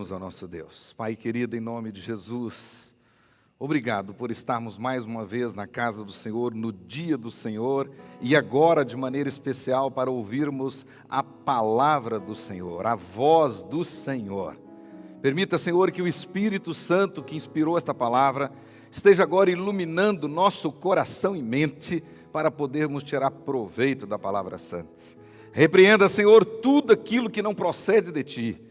Oremos ao nosso Deus. Pai querido, em nome de Jesus, obrigado por estarmos mais uma vez na casa do Senhor, no dia do Senhor, e agora de maneira especial para ouvirmos a palavra do Senhor, a voz do Senhor. Permita, Senhor, que o Espírito Santo que inspirou esta palavra esteja agora iluminando nosso coração e mente para podermos tirar proveito da palavra santa. Repreenda, Senhor, tudo aquilo que não procede de Ti,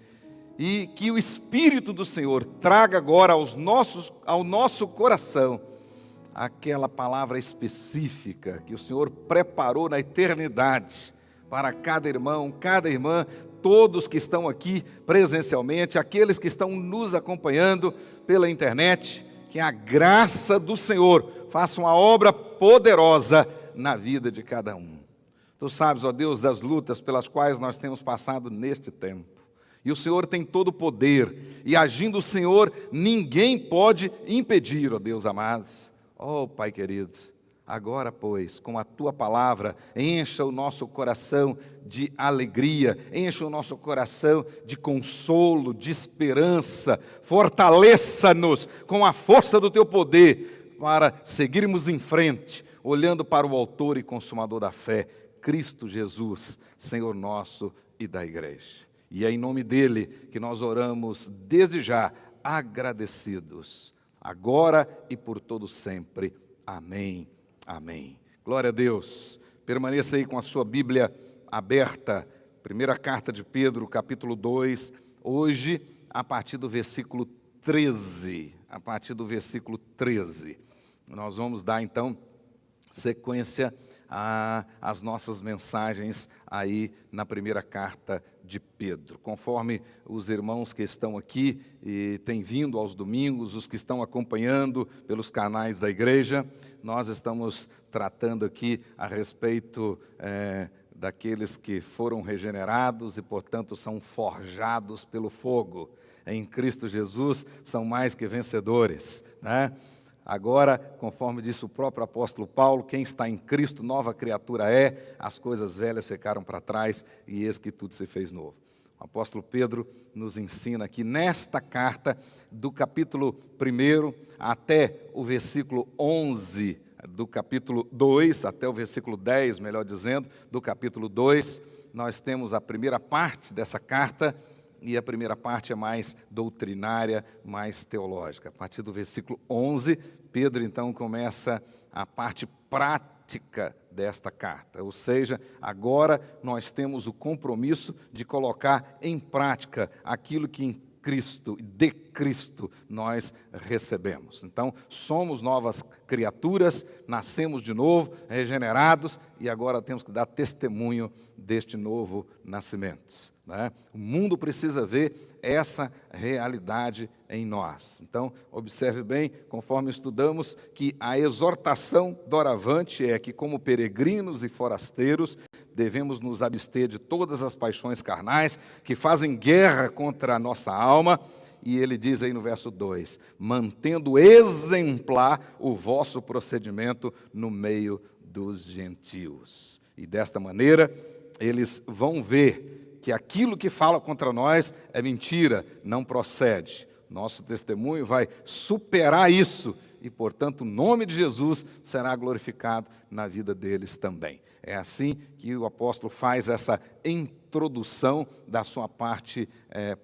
e que o Espírito do Senhor traga agora ao nosso coração aquela palavra específica que o Senhor preparou na eternidade para cada irmão, cada irmã, todos que estão aqui presencialmente, aqueles que estão nos acompanhando pela internet. Que a graça do Senhor faça uma obra poderosa na vida de cada um. Tu sabes, ó Deus, das lutas pelas quais nós temos passado neste tempo. E o Senhor tem todo o poder, e agindo o Senhor, ninguém pode impedir, ó Deus amado. Ó Pai querido, agora, pois, com a Tua palavra, encha o nosso coração de alegria, encha o nosso coração de consolo, de esperança, fortaleça-nos com a força do Teu poder, para seguirmos em frente, olhando para o Autor e Consumador da fé, Cristo Jesus, Senhor nosso e da igreja. E é em nome dEle que nós oramos desde já, agradecidos, agora e por todo sempre. Amém. Amém. Glória a Deus. Permaneça aí com a sua Bíblia aberta. Primeira carta de Pedro, capítulo 2. Hoje, a partir do versículo 13. A partir do versículo 13. Nós vamos dar, então, sequência às nossas mensagens aí na primeira carta de Pedro. Conforme os irmãos que estão aqui e têm vindo aos domingos, os que estão acompanhando pelos canais da igreja, nós estamos tratando aqui a respeito daqueles que foram regenerados e, portanto, são forjados pelo fogo. Em Cristo Jesus são mais que vencedores, né? Agora, conforme disse o próprio apóstolo Paulo, quem está em Cristo, nova criatura é, as coisas velhas ficaram para trás e eis que tudo se fez novo. O apóstolo Pedro nos ensina aqui nesta carta, do capítulo 1 até o versículo 11, do capítulo 2, até o versículo 10, melhor dizendo, do capítulo 2, nós temos a primeira parte dessa carta, e a primeira parte é mais doutrinária, mais teológica. A partir do versículo 11, Pedro então começa a parte prática desta carta. Ou seja, agora nós temos o compromisso de colocar em prática aquilo que em Cristo, de Cristo, nós recebemos. Então, somos novas criaturas, nascemos de novo, regenerados, e agora temos que dar testemunho deste novo nascimento. Né? O mundo precisa ver essa realidade em nós. Então, observe bem, conforme estudamos, que a exortação doravante é que, como peregrinos e forasteiros, devemos nos abster de todas as paixões carnais que fazem guerra contra a nossa alma. E ele diz aí no verso 2, mantendo exemplar o vosso procedimento no meio dos gentios. E desta maneira, eles vão ver que aquilo que fala contra nós é mentira, não procede. Nosso testemunho vai superar isso e, portanto, o nome de Jesus será glorificado na vida deles também. É assim que o apóstolo faz essa introdução da sua parte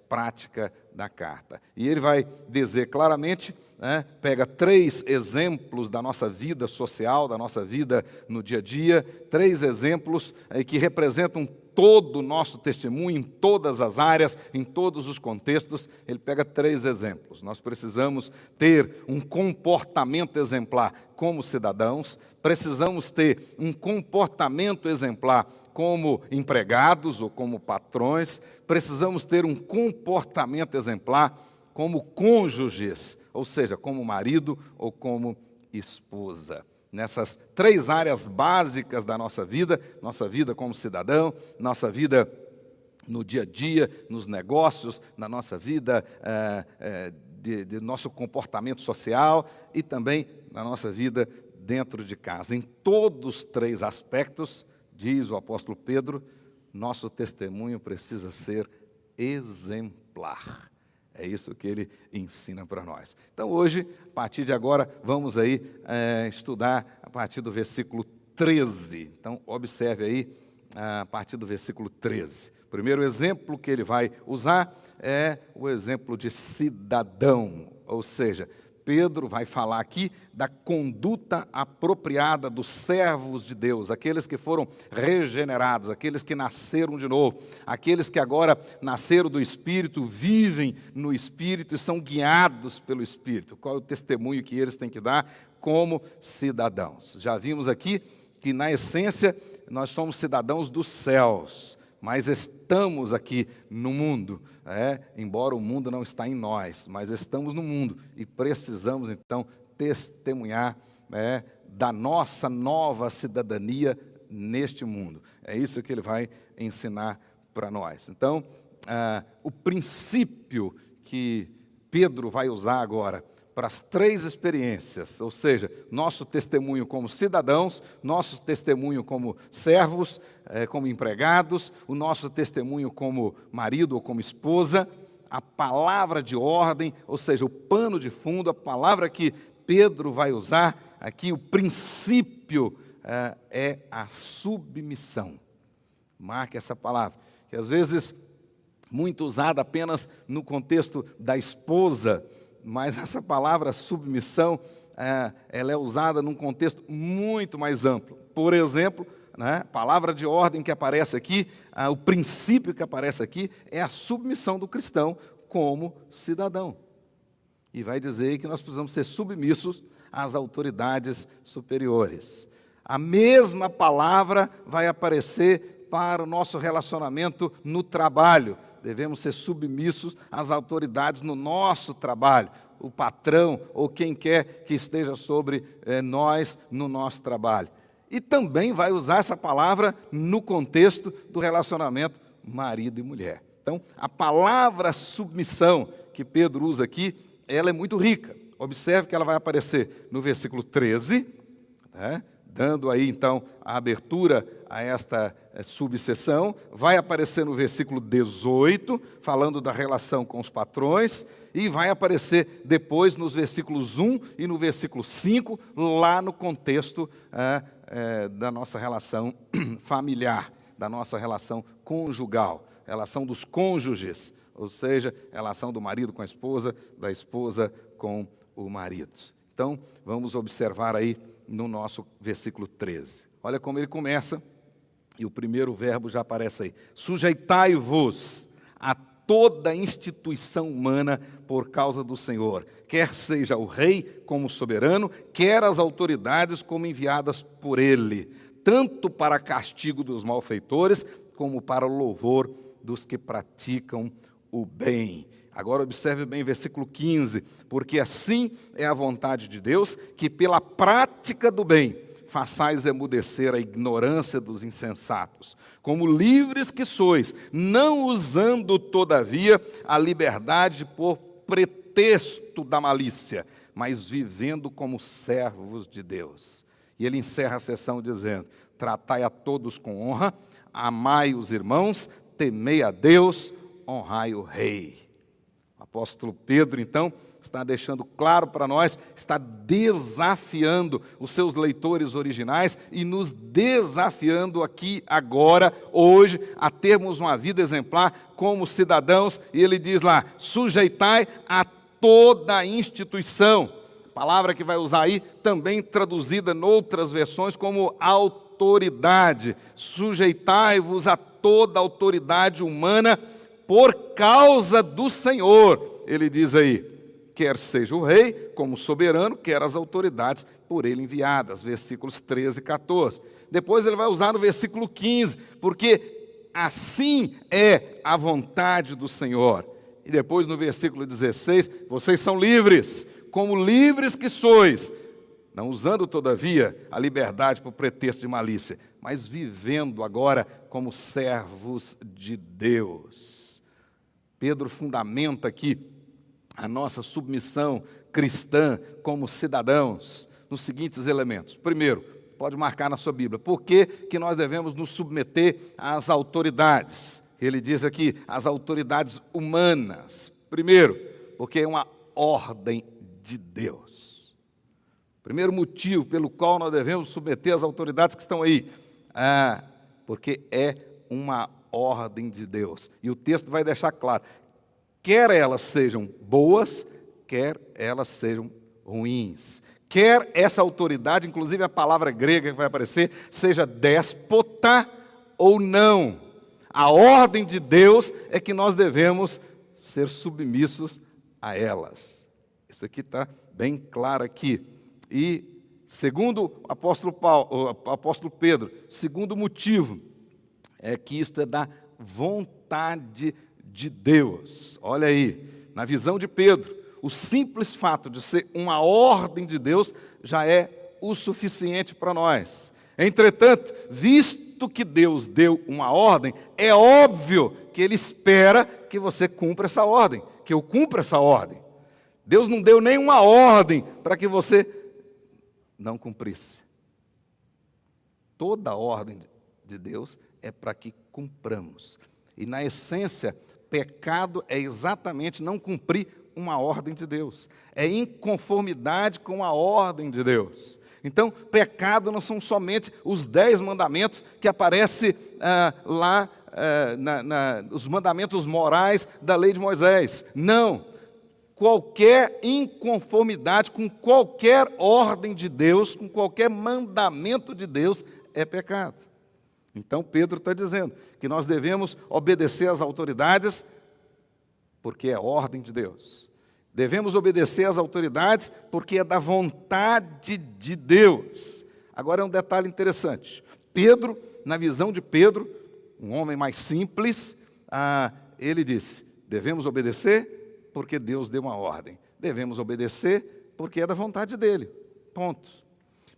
prática da carta. E ele vai dizer claramente, pega 3 exemplos da nossa vida social, da nossa vida no dia a dia, 3 exemplos que representam todo o nosso testemunho, em todas as áreas, em todos os contextos. Ele pega 3 exemplos. Nós precisamos ter um comportamento exemplar como cidadãos, precisamos ter um comportamento exemplar como empregados ou como patrões, precisamos ter um comportamento exemplar como cônjuges, ou seja, como marido ou como esposa. Nessas 3 áreas básicas da nossa vida como cidadão, nossa vida no dia a dia, nos negócios, na nossa vida de nosso comportamento social e também na nossa vida dentro de casa. Em todos os 3 aspectos, diz o apóstolo Pedro, nosso testemunho precisa ser exemplar. É isso que ele ensina para nós. Então hoje, a partir de agora, vamos aí estudar a partir do versículo 13. Então observe aí a partir do versículo 13. O primeiro exemplo que ele vai usar é o exemplo de cidadão, ou seja, Pedro vai falar aqui da conduta apropriada dos servos de Deus, aqueles que foram regenerados, aqueles que nasceram de novo, aqueles que agora nasceram do Espírito, vivem no Espírito e são guiados pelo Espírito. Qual é o testemunho que eles têm que dar como cidadãos? Já vimos aqui que, na essência, nós somos cidadãos dos céus, mas estamos aqui no mundo, embora o mundo não está em nós, mas estamos no mundo e precisamos então testemunhar da nossa nova cidadania neste mundo. É isso que ele vai ensinar para nós. Então, o princípio que Pedro vai usar agora para as três experiências, ou seja, nosso testemunho como cidadãos, nosso testemunho como servos, como empregados, o nosso testemunho como marido ou como esposa, a palavra de ordem, ou seja, o pano de fundo, a palavra que Pedro vai usar aqui, o princípio é a submissão. Marque essa palavra, que às vezes muito usada apenas no contexto da esposa, mas essa palavra submissão, ela é usada num contexto muito mais amplo. Por exemplo, a palavra de ordem que aparece aqui, o princípio que aparece aqui, é a submissão do cristão como cidadão. E vai dizer que nós precisamos ser submissos às autoridades superiores. A mesma palavra vai aparecer para o nosso relacionamento no trabalho. Devemos ser submissos às autoridades no nosso trabalho, o patrão ou quem quer que esteja sobre nós no nosso trabalho. E também vai usar essa palavra no contexto do relacionamento marido e mulher. Então, a palavra submissão que Pedro usa aqui, ela é muito rica. Observe que ela vai aparecer no versículo 13, dando aí então a abertura a esta subseção, vai aparecer no versículo 18, falando da relação com os patrões, e vai aparecer depois nos versículos 1 e no versículo 5, lá no contexto da nossa relação familiar, da nossa relação conjugal, relação dos cônjuges, ou seja, relação do marido com a esposa, da esposa com o marido. Então, vamos observar aí no nosso versículo 13. Olha como ele começa, e o primeiro verbo já aparece aí. Sujeitai-vos a toda instituição humana por causa do Senhor, quer seja o rei como soberano, quer as autoridades como enviadas por ele, tanto para castigo dos malfeitores, como para o louvor dos que praticam o bem. Agora observe bem o versículo 15, porque assim é a vontade de Deus, que pela prática do bem façais emudecer a ignorância dos insensatos, como livres que sois, não usando todavia a liberdade por pretexto da malícia, mas vivendo como servos de Deus. E ele encerra a sessão dizendo: tratai a todos com honra, amai os irmãos, temei a Deus, honrai o rei. O apóstolo Pedro, então, está deixando claro para nós, está desafiando os seus leitores originais e nos desafiando aqui, agora, hoje, a termos uma vida exemplar como cidadãos. E ele diz lá: sujeitai a toda a instituição. Palavra que vai usar aí, também traduzida em outras versões como autoridade. Sujeitai-vos a toda a autoridade humana por causa do Senhor. Ele diz aí, quer seja o rei como soberano, quer as autoridades por ele enviadas, versículos 13 e 14. Depois ele vai usar no versículo 15, porque assim é a vontade do Senhor. E depois no versículo 16, vocês são livres, como livres que sois, não usando todavia a liberdade por pretexto de malícia, mas vivendo agora como servos de Deus. Pedro fundamenta aqui a nossa submissão cristã como cidadãos nos seguintes elementos. Primeiro, pode marcar na sua Bíblia, por que nós devemos nos submeter às autoridades? Ele diz aqui, as autoridades humanas. Primeiro, Porque é uma ordem de Deus. Primeiro motivo pelo qual nós devemos submeter as autoridades que estão aí. Porque é uma ordem de Deus. E o texto vai deixar claro, quer elas sejam boas, quer elas sejam ruins. Quer essa autoridade, inclusive a palavra grega que vai aparecer, seja déspota ou não. A ordem de Deus é que nós devemos ser submissos a elas. Isso aqui está bem claro aqui. E segundo o apóstolo Pedro, segundo motivo, é que isto é da vontade de Deus. Olha aí, na visão de Pedro, o simples fato de ser uma ordem de Deus já é o suficiente para nós. Entretanto, visto que Deus deu uma ordem, é óbvio que Ele espera que você cumpra essa ordem, que eu cumpra essa ordem. Deus não deu nenhuma ordem para que você não cumprisse. Toda a ordem de Deus é para que cumpramos. E na essência, pecado é exatamente não cumprir uma ordem de Deus. É inconformidade com a ordem de Deus. Então, pecado não são somente os 10 mandamentos que aparecem lá, os mandamentos morais da lei de Moisés. Não. Qualquer inconformidade com qualquer ordem de Deus, com qualquer mandamento de Deus, é pecado. Então, Pedro está dizendo que nós devemos obedecer às autoridades, porque é ordem de Deus. Devemos obedecer às autoridades, porque é da vontade de Deus. Agora é um detalhe interessante. Pedro, na visão de Pedro, um homem mais simples, ele disse, devemos obedecer porque Deus deu uma ordem. Devemos obedecer porque é da vontade dele. Ponto.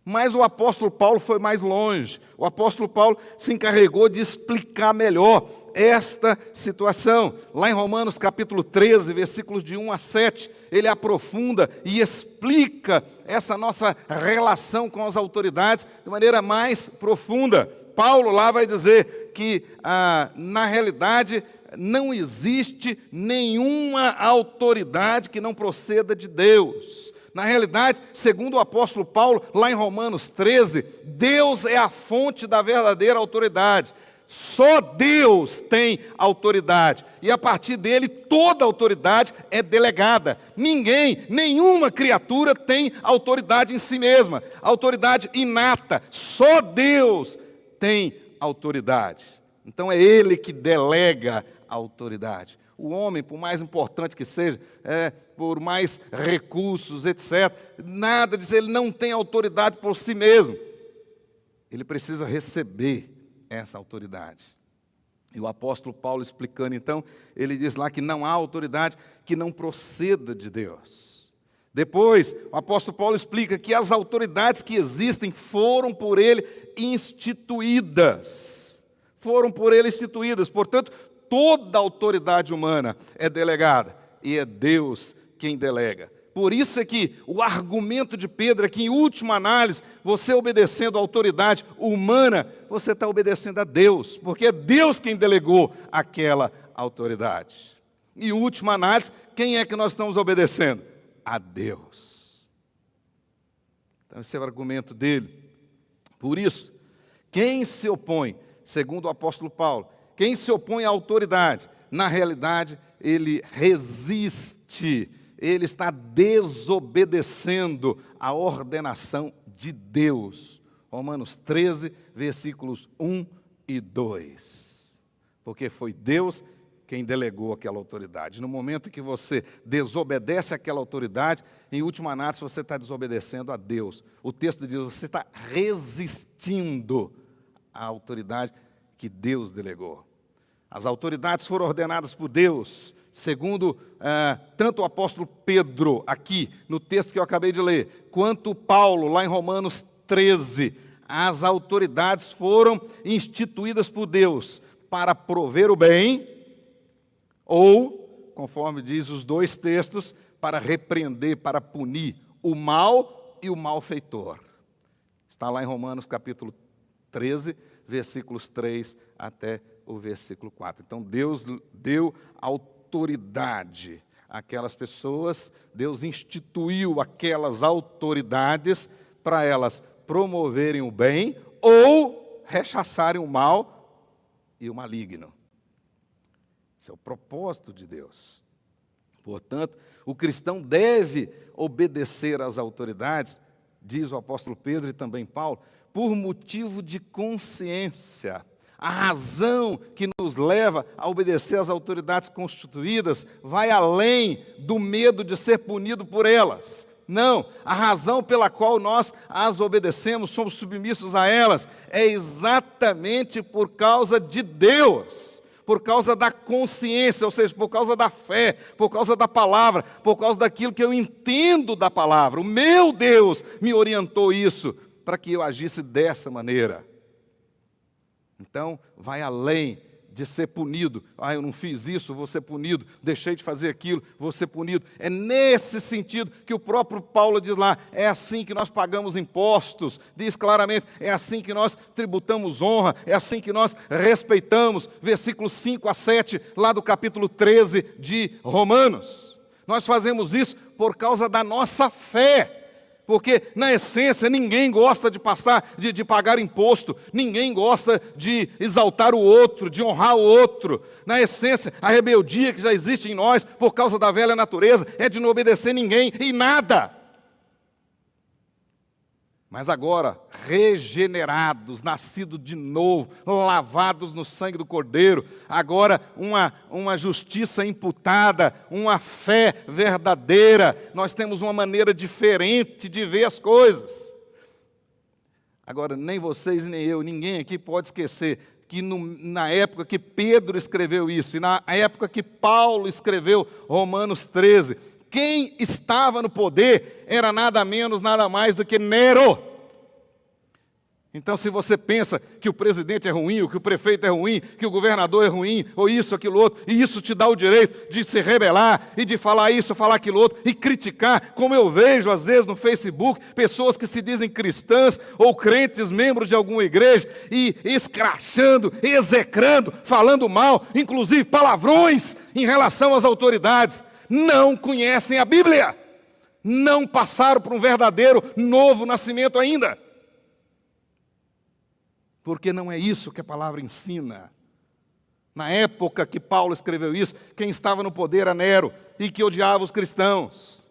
Mas o apóstolo Paulo foi mais longe. O apóstolo Paulo se encarregou de explicar melhor esta situação. Lá em Romanos capítulo 13, versículos de 1 a 7, ele aprofunda e explica essa nossa relação com as autoridades de maneira mais profunda. Paulo lá vai dizer que, na realidade, não existe nenhuma autoridade que não proceda de Deus. Na realidade, segundo o apóstolo Paulo, lá em Romanos 13, Deus é a fonte da verdadeira autoridade. Só Deus tem autoridade. E a partir dele, toda autoridade é delegada. Nenhuma criatura tem autoridade em si mesma. Autoridade inata. Só Deus tem autoridade. Então é Ele que delega a autoridade. O homem, por mais importante que seja, por mais recursos, etc., nada disso, ele não tem autoridade por si mesmo. Ele precisa receber essa autoridade. E o apóstolo Paulo explicando, então, ele diz lá que não há autoridade que não proceda de Deus. Depois, o apóstolo Paulo explica que as autoridades que existem foram por ele instituídas. Foram por ele instituídas, portanto, toda autoridade humana é delegada, e é Deus quem delega. Por isso é que o argumento de Pedro é que, em última análise, você obedecendo à autoridade humana, você está obedecendo a Deus, porque é Deus quem delegou aquela autoridade. E, em última análise, quem é que nós estamos obedecendo? A Deus. Então, esse é o argumento dele. Por isso, quem se opõe, segundo o apóstolo Paulo, quem se opõe à autoridade, na realidade, ele resiste, ele está desobedecendo a ordenação de Deus. Romanos 13, versículos 1 e 2. Porque foi Deus quem delegou aquela autoridade. No momento que você desobedece àquela autoridade, em última análise, você está desobedecendo a Deus. O texto diz, você está resistindo à autoridade que Deus delegou. As autoridades foram ordenadas por Deus, segundo tanto o apóstolo Pedro, aqui no texto que eu acabei de ler, quanto Paulo, lá em Romanos 13. As autoridades foram instituídas por Deus para prover o bem, ou, conforme diz os dois textos, para repreender, para punir o mal e o malfeitor. Está lá em Romanos capítulo 13, versículos 3 até o versículo 4. Então, Deus deu autoridade aquelas pessoas, Deus instituiu aquelas autoridades para elas promoverem o bem ou rechaçarem o mal e o maligno. Esse é o propósito de Deus. Portanto, o cristão deve obedecer às autoridades, diz o apóstolo Pedro e também Paulo, por motivo de consciência. A razão que nos leva a obedecer às autoridades constituídas vai além do medo de ser punido por elas. Não, a razão pela qual nós as obedecemos, somos submissos a elas, é exatamente por causa de Deus, por causa da consciência, ou seja, por causa da fé, por causa da palavra, por causa daquilo que eu entendo da palavra. O meu Deus me orientou isso para que eu agisse dessa maneira. Então, vai além de ser punido. Ah, eu não fiz isso, vou ser punido. Deixei de fazer aquilo, vou ser punido. É nesse sentido que o próprio Paulo diz lá, é assim que nós pagamos impostos. Diz claramente, é assim que nós tributamos honra, é assim que nós respeitamos. Versículos 5 a 7, lá do capítulo 13 de Romanos. Nós fazemos isso por causa da nossa fé. Porque, na essência, ninguém gosta de pagar imposto, ninguém gosta de exaltar o outro, de honrar o outro. Na essência, a rebeldia que já existe em nós, por causa da velha natureza, é de não obedecer ninguém e nada. Mas agora, regenerados, nascidos de novo, lavados no sangue do Cordeiro, agora uma justiça imputada, uma fé verdadeira, nós temos uma maneira diferente de ver as coisas. Agora, nem vocês nem eu, ninguém aqui pode esquecer que na época que Pedro escreveu isso, e na época que Paulo escreveu Romanos 13, quem estava no poder era nada menos, nada mais do que Nero. Então, se você pensa que o presidente é ruim, ou que o prefeito é ruim, que o governador é ruim, ou isso, aquilo, outro, e isso te dá o direito de se rebelar, e de falar isso, falar aquilo outro, e criticar, como eu vejo às vezes no Facebook, pessoas que se dizem cristãs, ou crentes, membros de alguma igreja, e escrachando, execrando, falando mal, inclusive palavrões em relação às autoridades. Não conhecem a Bíblia, não passaram por um verdadeiro novo nascimento ainda. Porque não é isso que a palavra ensina. Na época que Paulo escreveu isso, quem estava no poder era Nero, e que odiava os cristãos.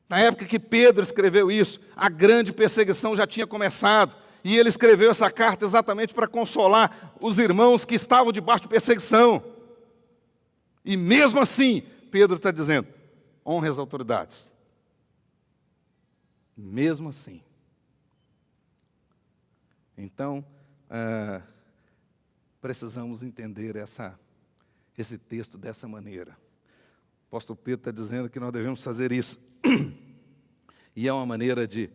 Na época que Pedro escreveu isso, a grande perseguição já tinha começado, e ele escreveu essa carta exatamente para consolar os irmãos que estavam debaixo de perseguição. E mesmo assim, Pedro está dizendo, honre as autoridades. Mesmo assim. Então, precisamos entender esse texto dessa maneira. O apóstolo Pedro está dizendo que nós devemos fazer isso. E é uma maneira de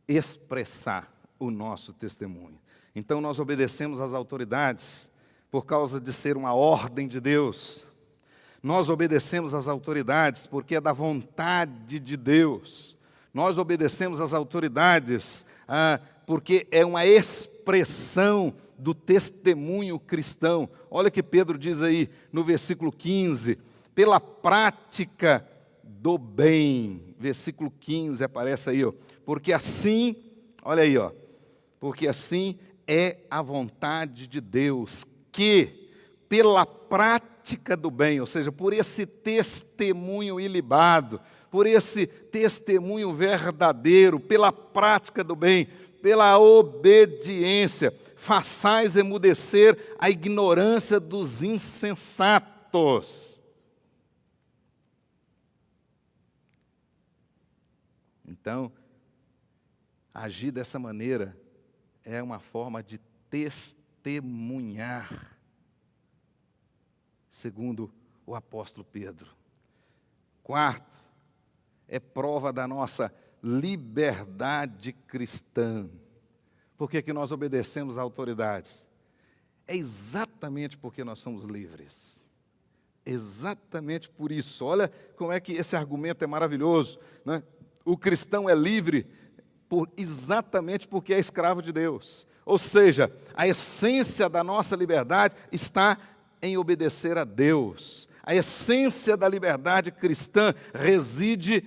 expressar o nosso testemunho. Então, nós obedecemos às autoridades por causa de ser uma ordem de Deus. Nós obedecemos às autoridades porque é da vontade de Deus. Nós obedecemos às autoridades porque é uma expressão do testemunho cristão. Olha o que Pedro diz aí no versículo 15, pela prática do bem. Versículo 15 aparece aí, ó. Porque assim, olha aí, ó. Porque assim é a vontade de Deus, que pela prática do bem, ou seja, por esse testemunho ilibado, por esse testemunho verdadeiro, pela prática do bem, pela obediência, façais emudecer a ignorância dos insensatos. Então, agir dessa maneira é uma forma de testemunhar, segundo o apóstolo Pedro. Quarto, é prova da nossa liberdade cristã. Por que que nós obedecemos às autoridades? É exatamente porque nós somos livres. Exatamente por isso. Olha como é que esse argumento é maravilhoso, né? O cristão é livre exatamente porque é escravo de Deus. Ou seja, a essência da nossa liberdade está em obedecer a Deus. A essência da liberdade cristã reside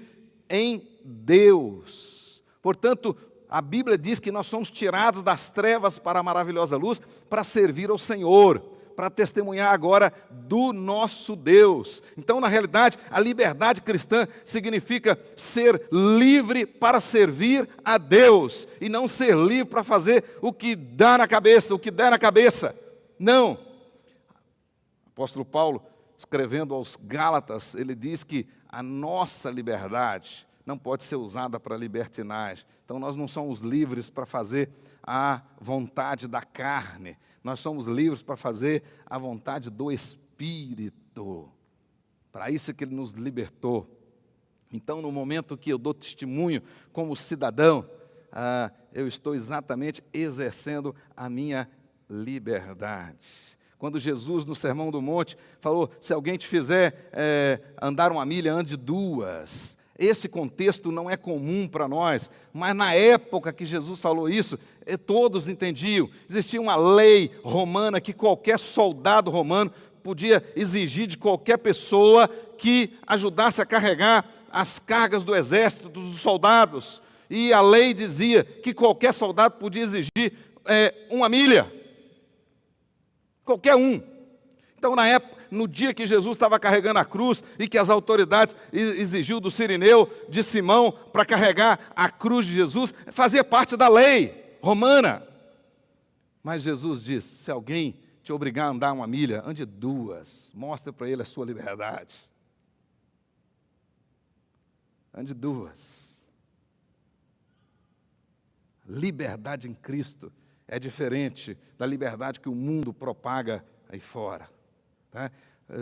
em Deus. Portanto, a Bíblia diz que nós somos tirados das trevas para a maravilhosa luz para servir ao Senhor, para testemunhar agora do nosso Deus. Então, na realidade, a liberdade cristã significa ser livre para servir a Deus e não ser livre para fazer o que dá na cabeça, o que der na cabeça. Não. O apóstolo Paulo, escrevendo aos Gálatas, ele diz que a nossa liberdade não pode ser usada para libertinagem. Então, nós não somos livres para fazer a vontade da carne. Nós somos livres para fazer a vontade do Espírito. Para isso é que Ele nos libertou. Então, no momento que eu dou testemunho como cidadão, eu estou exatamente exercendo a minha liberdade. Quando Jesus, no Sermão do Monte, falou, se alguém te fizer andar 1 milha, ande 2. Esse contexto não é comum para nós, mas na época que Jesus falou isso, todos entendiam. Existia uma lei romana que qualquer soldado romano podia exigir de qualquer pessoa que ajudasse a carregar as cargas do exército, dos soldados. E a lei dizia que qualquer soldado podia exigir 1 milha. Qualquer um. Então, na época, no dia que Jesus estava carregando a cruz e que as autoridades exigiu do Cirineu, de Simão, para carregar a cruz de Jesus, fazia parte da lei romana. Mas Jesus disse, se alguém te obrigar a andar 1 milha, ande 2. Mostre para ele a sua liberdade. Ande 2. Liberdade em Cristo é diferente da liberdade que o mundo propaga aí fora. Tá?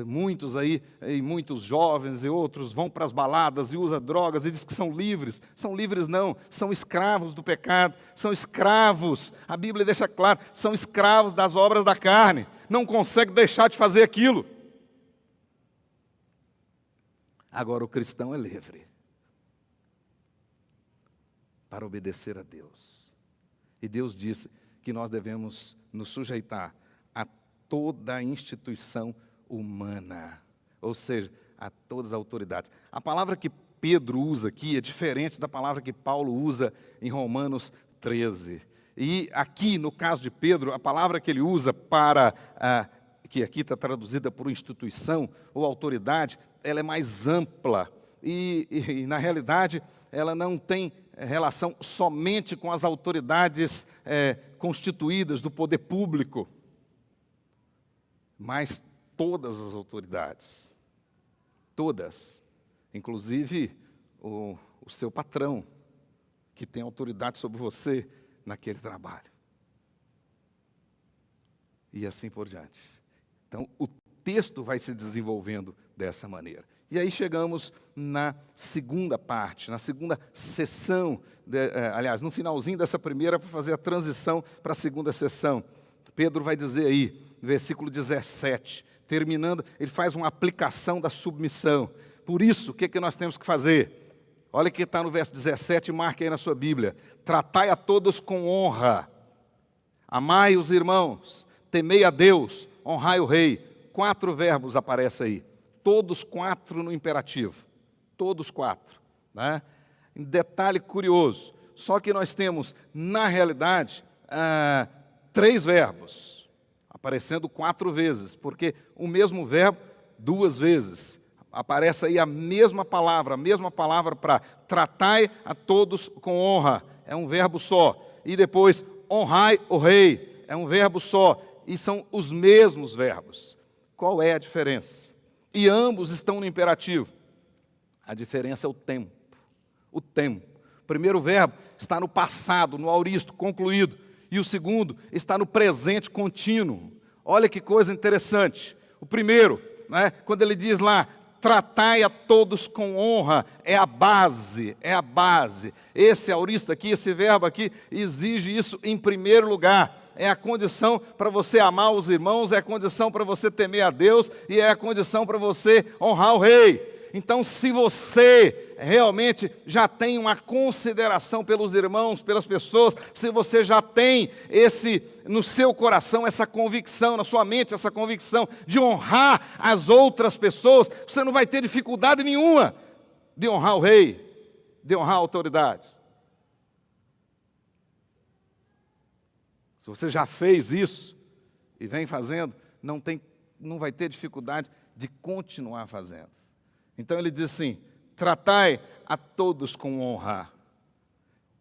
Muitos aí, muitos jovens e outros vão para as baladas e usam drogas e dizem que são livres. São livres não, são escravos do pecado, são escravos. A Bíblia deixa claro, são escravos das obras da carne. Não conseguem deixar de fazer aquilo. Agora o cristão é livre para obedecer a Deus. E Deus disse que nós devemos nos sujeitar a toda a instituição humana, ou seja, a todas as autoridades. A palavra que Pedro usa aqui é diferente da palavra que Paulo usa em Romanos 13. E aqui, no caso de Pedro, a palavra que ele usa para, que aqui está traduzida por instituição ou autoridade, ela é mais ampla. E na realidade, ela não tem relação somente com as autoridades constituídas do poder público, mas todas as autoridades, todas, inclusive o seu patrão, que tem autoridade sobre você naquele trabalho. E assim por diante. Então, o texto vai se desenvolvendo dessa maneira. E aí chegamos na segunda parte, na segunda sessão, aliás, no finalzinho dessa primeira, para fazer a transição para a segunda sessão. Pedro vai dizer aí, no versículo 17, terminando, ele faz uma aplicação da submissão. Por isso, o que nós temos que fazer? Olha o que está no verso 17, marque aí na sua Bíblia. Tratai a todos com honra, amai os irmãos, temei a Deus, honrai o rei. 4 verbos aparecem aí. Todos 4 no imperativo. Todos 4. Né? Um detalhe curioso. Só que nós temos, na realidade, 3 verbos. Aparecendo 4 vezes. Porque o mesmo verbo, 2 vezes. Aparece aí a mesma palavra para tratai a todos com honra. É um verbo só. E depois, honrai o rei. É um verbo só. E são os mesmos verbos. Qual é a diferença? E ambos estão no imperativo. A diferença é o tempo. O tempo. O primeiro verbo está no passado, no aoristo, concluído. E o segundo está no presente contínuo. Olha que coisa interessante. O primeiro, né, quando ele diz lá, tratai a todos com honra, é a base, é a base. Esse aorista aqui, esse verbo aqui, exige isso em primeiro lugar. É a condição para você amar os irmãos, é a condição para você temer a Deus e é a condição para você honrar o rei. Então, se você realmente já tem uma consideração pelos irmãos, pelas pessoas, se você já tem no seu coração essa convicção, na sua mente essa convicção de honrar as outras pessoas, você não vai ter dificuldade nenhuma de honrar o rei, de honrar a autoridade. Se você já fez isso e vem fazendo, não vai ter dificuldade de continuar fazendo. Então ele diz assim: tratai a todos com honra.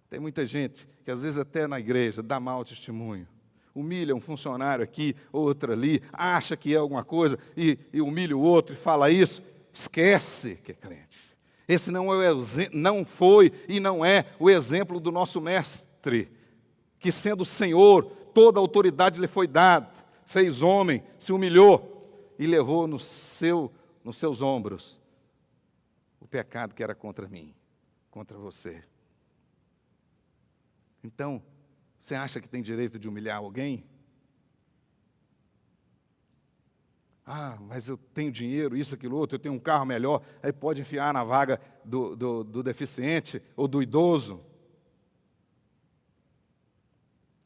Tem muita gente que às vezes até na igreja dá mau testemunho. Humilha um funcionário aqui, outro ali, acha que é alguma coisa e humilha o outro e fala isso. Esquece que é crente. Esse não foi e não é o exemplo do nosso mestre, que sendo Senhor, toda a autoridade lhe foi dada, fez homem, se humilhou e levou nos seus ombros o pecado que era contra mim, contra você. Então, você acha que tem direito de humilhar alguém? Ah, mas eu tenho dinheiro, isso, aquilo, outro, eu tenho um carro melhor, aí pode enfiar na vaga do deficiente ou do idoso.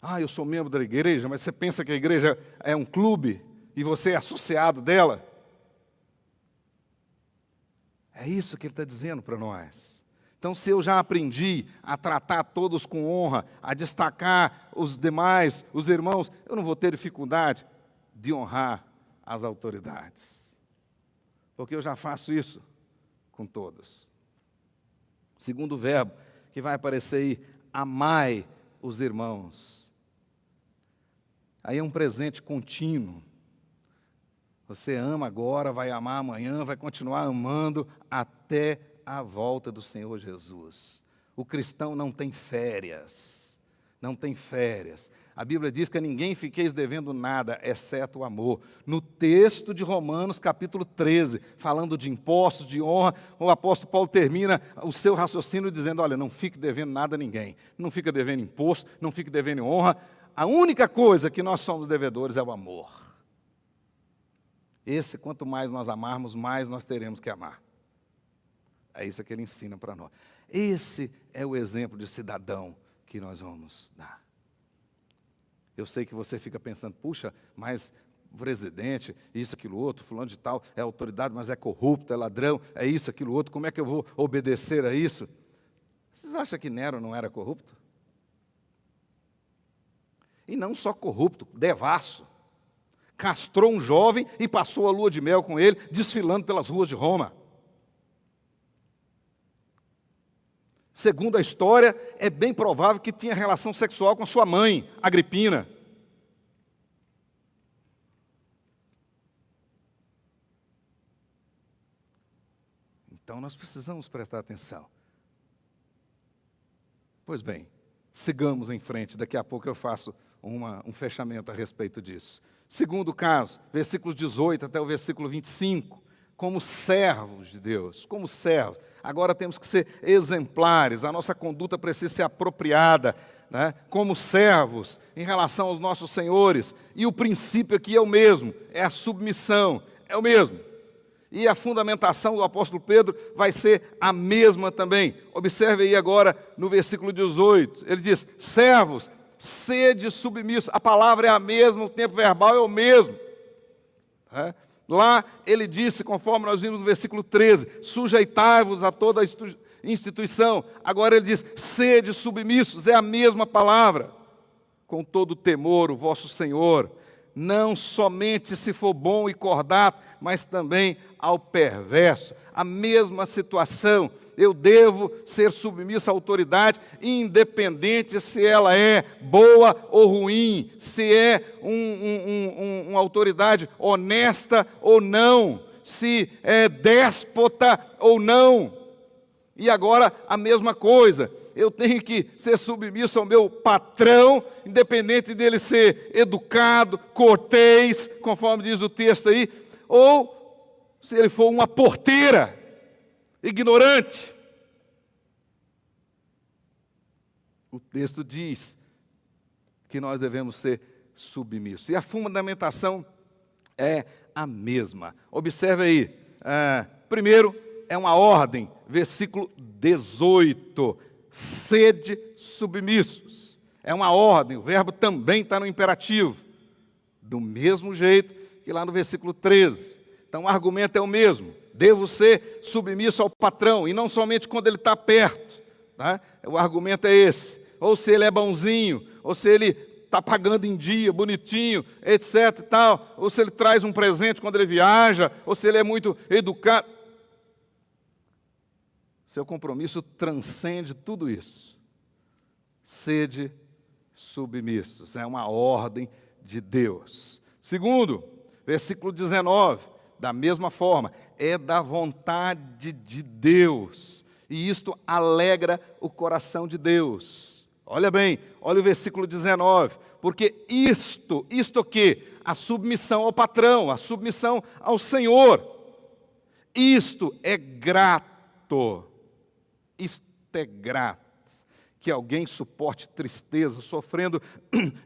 Ah, eu sou membro da igreja, mas você pensa que a igreja é um clube e você é associado dela? É isso que ele está dizendo para nós. Então, se eu já aprendi a tratar todos com honra, a destacar os demais, os irmãos, eu não vou ter dificuldade de honrar as autoridades, porque eu já faço isso com todos. Segundo verbo que vai aparecer aí, amai os irmãos. Aí é um presente contínuo. Você ama agora, vai amar amanhã, vai continuar amando até a volta do Senhor Jesus. O cristão não tem férias, não tem férias. A Bíblia diz que a ninguém fiqueis devendo nada, exceto o amor. No texto de Romanos, capítulo 13, falando de impostos, de honra, o apóstolo Paulo termina o seu raciocínio dizendo: olha, não fique devendo nada a ninguém. Não fica devendo imposto, não fique devendo honra. A única coisa que nós somos devedores é o amor. Esse, quanto mais nós amarmos, mais nós teremos que amar. É isso que ele ensina para nós. Esse é o exemplo de cidadão que nós vamos dar. Eu sei que você fica pensando: puxa, mas o presidente, isso, aquilo, outro, fulano de tal, é autoridade, mas é corrupto, é ladrão, é isso, aquilo, outro, como é que eu vou obedecer a isso? Vocês acham que Nero não era corrupto? E não só corrupto, devasso. Castrou um jovem e passou a lua de mel com ele, desfilando pelas ruas de Roma. Segundo a história, é bem provável que tinha relação sexual com sua mãe, Agripina. Então nós precisamos prestar atenção. Pois bem, sigamos em frente, daqui a pouco eu faço um fechamento a respeito disso. Segundo caso, versículos 18 até o versículo 25, como servos de Deus, como servos. Agora temos que ser exemplares, a nossa conduta precisa ser apropriada, né? Como servos em relação aos nossos senhores. E o princípio aqui é o mesmo, é a submissão, é o mesmo. E a fundamentação do apóstolo Pedro vai ser a mesma também. Observe aí agora no versículo 18, ele diz: servos, sede submissos. A palavra é a mesma, o tempo verbal é o mesmo. Lá ele disse, conforme nós vimos no versículo 13, sujeitai-vos a toda a instituição. Agora ele diz, sede submissos, é a mesma palavra. Com todo temor, o vosso Senhor, não somente se for bom e cordato, mas também ao perverso. A mesma situação. Eu devo ser submisso à autoridade, independente se ela é boa ou ruim, se é uma autoridade honesta ou não, se é déspota ou não. E agora a mesma coisa, eu tenho que ser submisso ao meu patrão, independente dele ser educado, cortês, conforme diz o texto aí, ou se ele for uma porteira, ignorante. O texto diz que nós devemos ser submissos. E a fundamentação é a mesma. Observe aí. Primeiro, é uma ordem, versículo 18, sede submissos. É uma ordem, o verbo também está no imperativo, do mesmo jeito que lá no versículo 13. Então o argumento é o mesmo, devo ser submisso ao patrão, e não somente quando ele está perto, tá? O argumento é esse, ou se ele é bonzinho, ou se ele está pagando em dia, bonitinho, etc. e tal, ou se ele traz um presente quando ele viaja, ou se ele é muito educado. Seu compromisso transcende tudo isso. Sede submissos, é uma ordem de Deus. Segundo, versículo 19, da mesma forma, é da vontade de Deus, e isto alegra o coração de Deus. Olha bem, olha o versículo 19, porque isto o quê? A submissão ao patrão, a submissão ao Senhor, isto é grato, que alguém suporte tristeza, sofrendo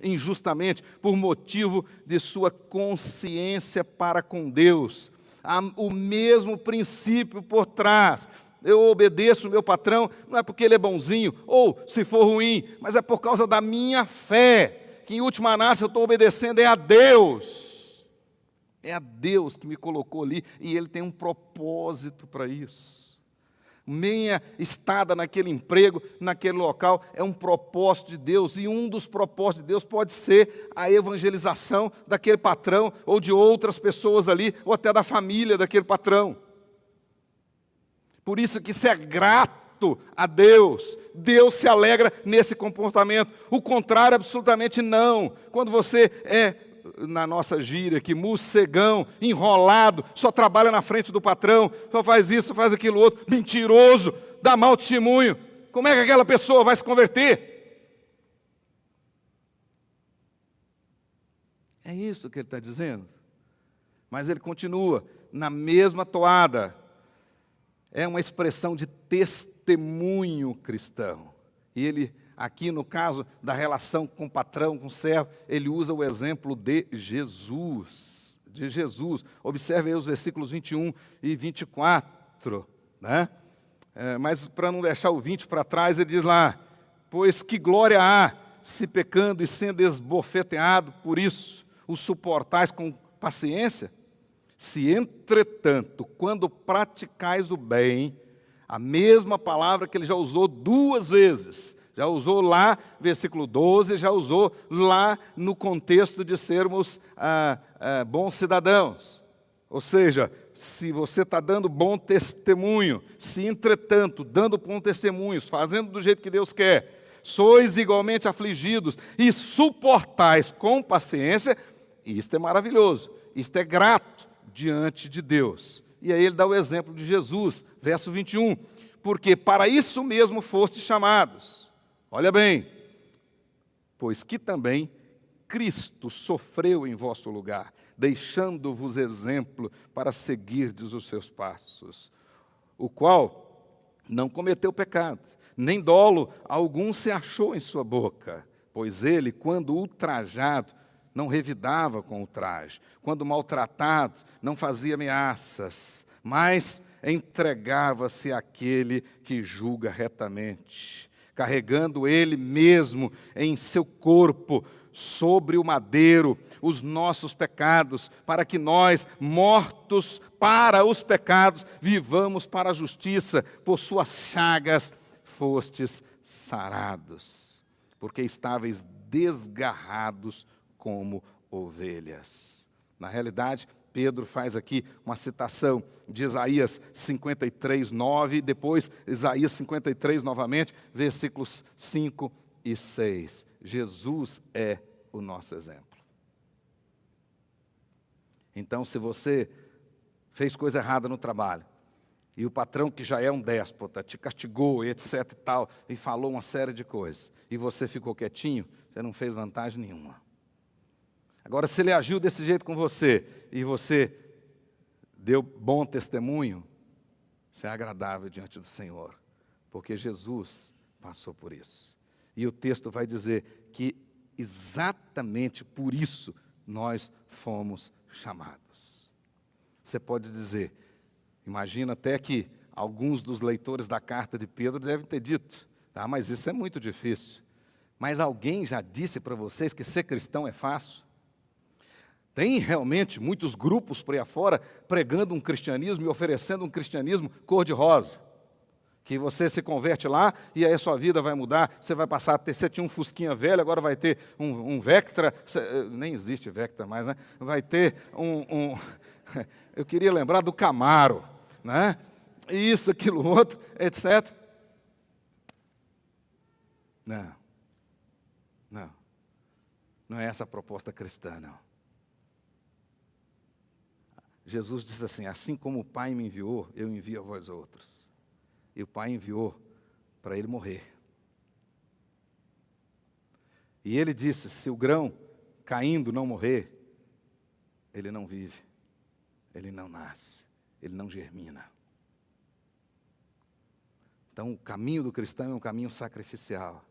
injustamente por motivo de sua consciência para com Deus. Há o mesmo princípio por trás. Eu obedeço o meu patrão, não é porque ele é bonzinho, ou se for ruim, mas é por causa da minha fé, que em última análise eu estou obedecendo a Deus. É a Deus que me colocou ali, e Ele tem um propósito para isso. Minha estada naquele emprego, naquele local, é um propósito de Deus, e um dos propósitos de Deus pode ser a evangelização daquele patrão, ou de outras pessoas ali, ou até da família daquele patrão. Por isso que se é grato a Deus, Deus se alegra nesse comportamento. O contrário, absolutamente não. Quando você é, na nossa gíria aqui, morcegão, enrolado, só trabalha na frente do patrão, só faz isso, faz aquilo outro, mentiroso, dá mau testemunho, como é que aquela pessoa vai se converter? É isso que ele está dizendo. Mas ele continua, na mesma toada. É uma expressão de testemunho cristão. E ele, aqui no caso da relação com o patrão, com o servo, ele usa o exemplo de Jesus. De Jesus. Observe aí os versículos 21 e 24. Né? Mas para não deixar o 20 para trás, ele diz lá: pois que glória há, se pecando e sendo esbofeteado, por isso o suportais com paciência? Se, entretanto, quando praticais o bem, a mesma palavra que ele já usou duas vezes, já usou lá, versículo 12, já usou lá no contexto de sermos bons cidadãos. Ou seja, se você está dando bom testemunho, se, entretanto, dando bom testemunho, fazendo do jeito que Deus quer, sois igualmente afligidos e suportais com paciência, isto é maravilhoso, isto é grato diante de Deus. E aí ele dá o exemplo de Jesus, verso 21, porque para isso mesmo fostes chamados. Olha bem, pois que também Cristo sofreu em vosso lugar, deixando-vos exemplo para seguirdes os seus passos, o qual não cometeu pecado, nem dolo algum se achou em sua boca, pois ele, quando ultrajado, não revidava com ultraje, quando maltratado, não fazia ameaças, mas entregava-se àquele que julga retamente, carregando ele mesmo em seu corpo, sobre o madeiro, os nossos pecados, para que nós, mortos para os pecados, vivamos para a justiça, por suas chagas fostes sarados, porque estáveis desgarrados como ovelhas. Na realidade, Pedro faz aqui uma citação de Isaías 53, 9, e depois Isaías 53 novamente, versículos 5 e 6. Jesus é o nosso exemplo. Então, se você fez coisa errada no trabalho, e o patrão, que já é um déspota, te castigou, etc e tal, e falou uma série de coisas, e você ficou quietinho, você não fez vantagem nenhuma. Agora, se ele agiu desse jeito com você, e você deu bom testemunho, isso é agradável diante do Senhor, porque Jesus passou por isso. E o texto vai dizer que exatamente por isso nós fomos chamados. Você pode dizer, imagina até que Alguns dos leitores da carta de Pedro devem ter dito, tá, mas isso é muito difícil. Mas alguém já disse para vocês que ser cristão é fácil? Tem realmente muitos grupos por aí afora pregando um cristianismo e oferecendo um cristianismo cor-de-rosa. Que você se converte lá e aí a sua vida vai mudar, você vai passar a ter, você tinha um Fusquinha velho, agora vai ter um Vectra, nem existe Vectra mais, né? Vai ter eu queria lembrar do Camaro, né? Isso, aquilo, outro, etc. Não. Não é essa a proposta cristã, não. Jesus diz assim, assim como o Pai me enviou, eu envio a vós outros. E o Pai enviou para ele morrer. E ele disse, se o grão caindo não morrer, ele não vive, ele não nasce, ele não germina. Então o caminho do cristão é um caminho sacrificial.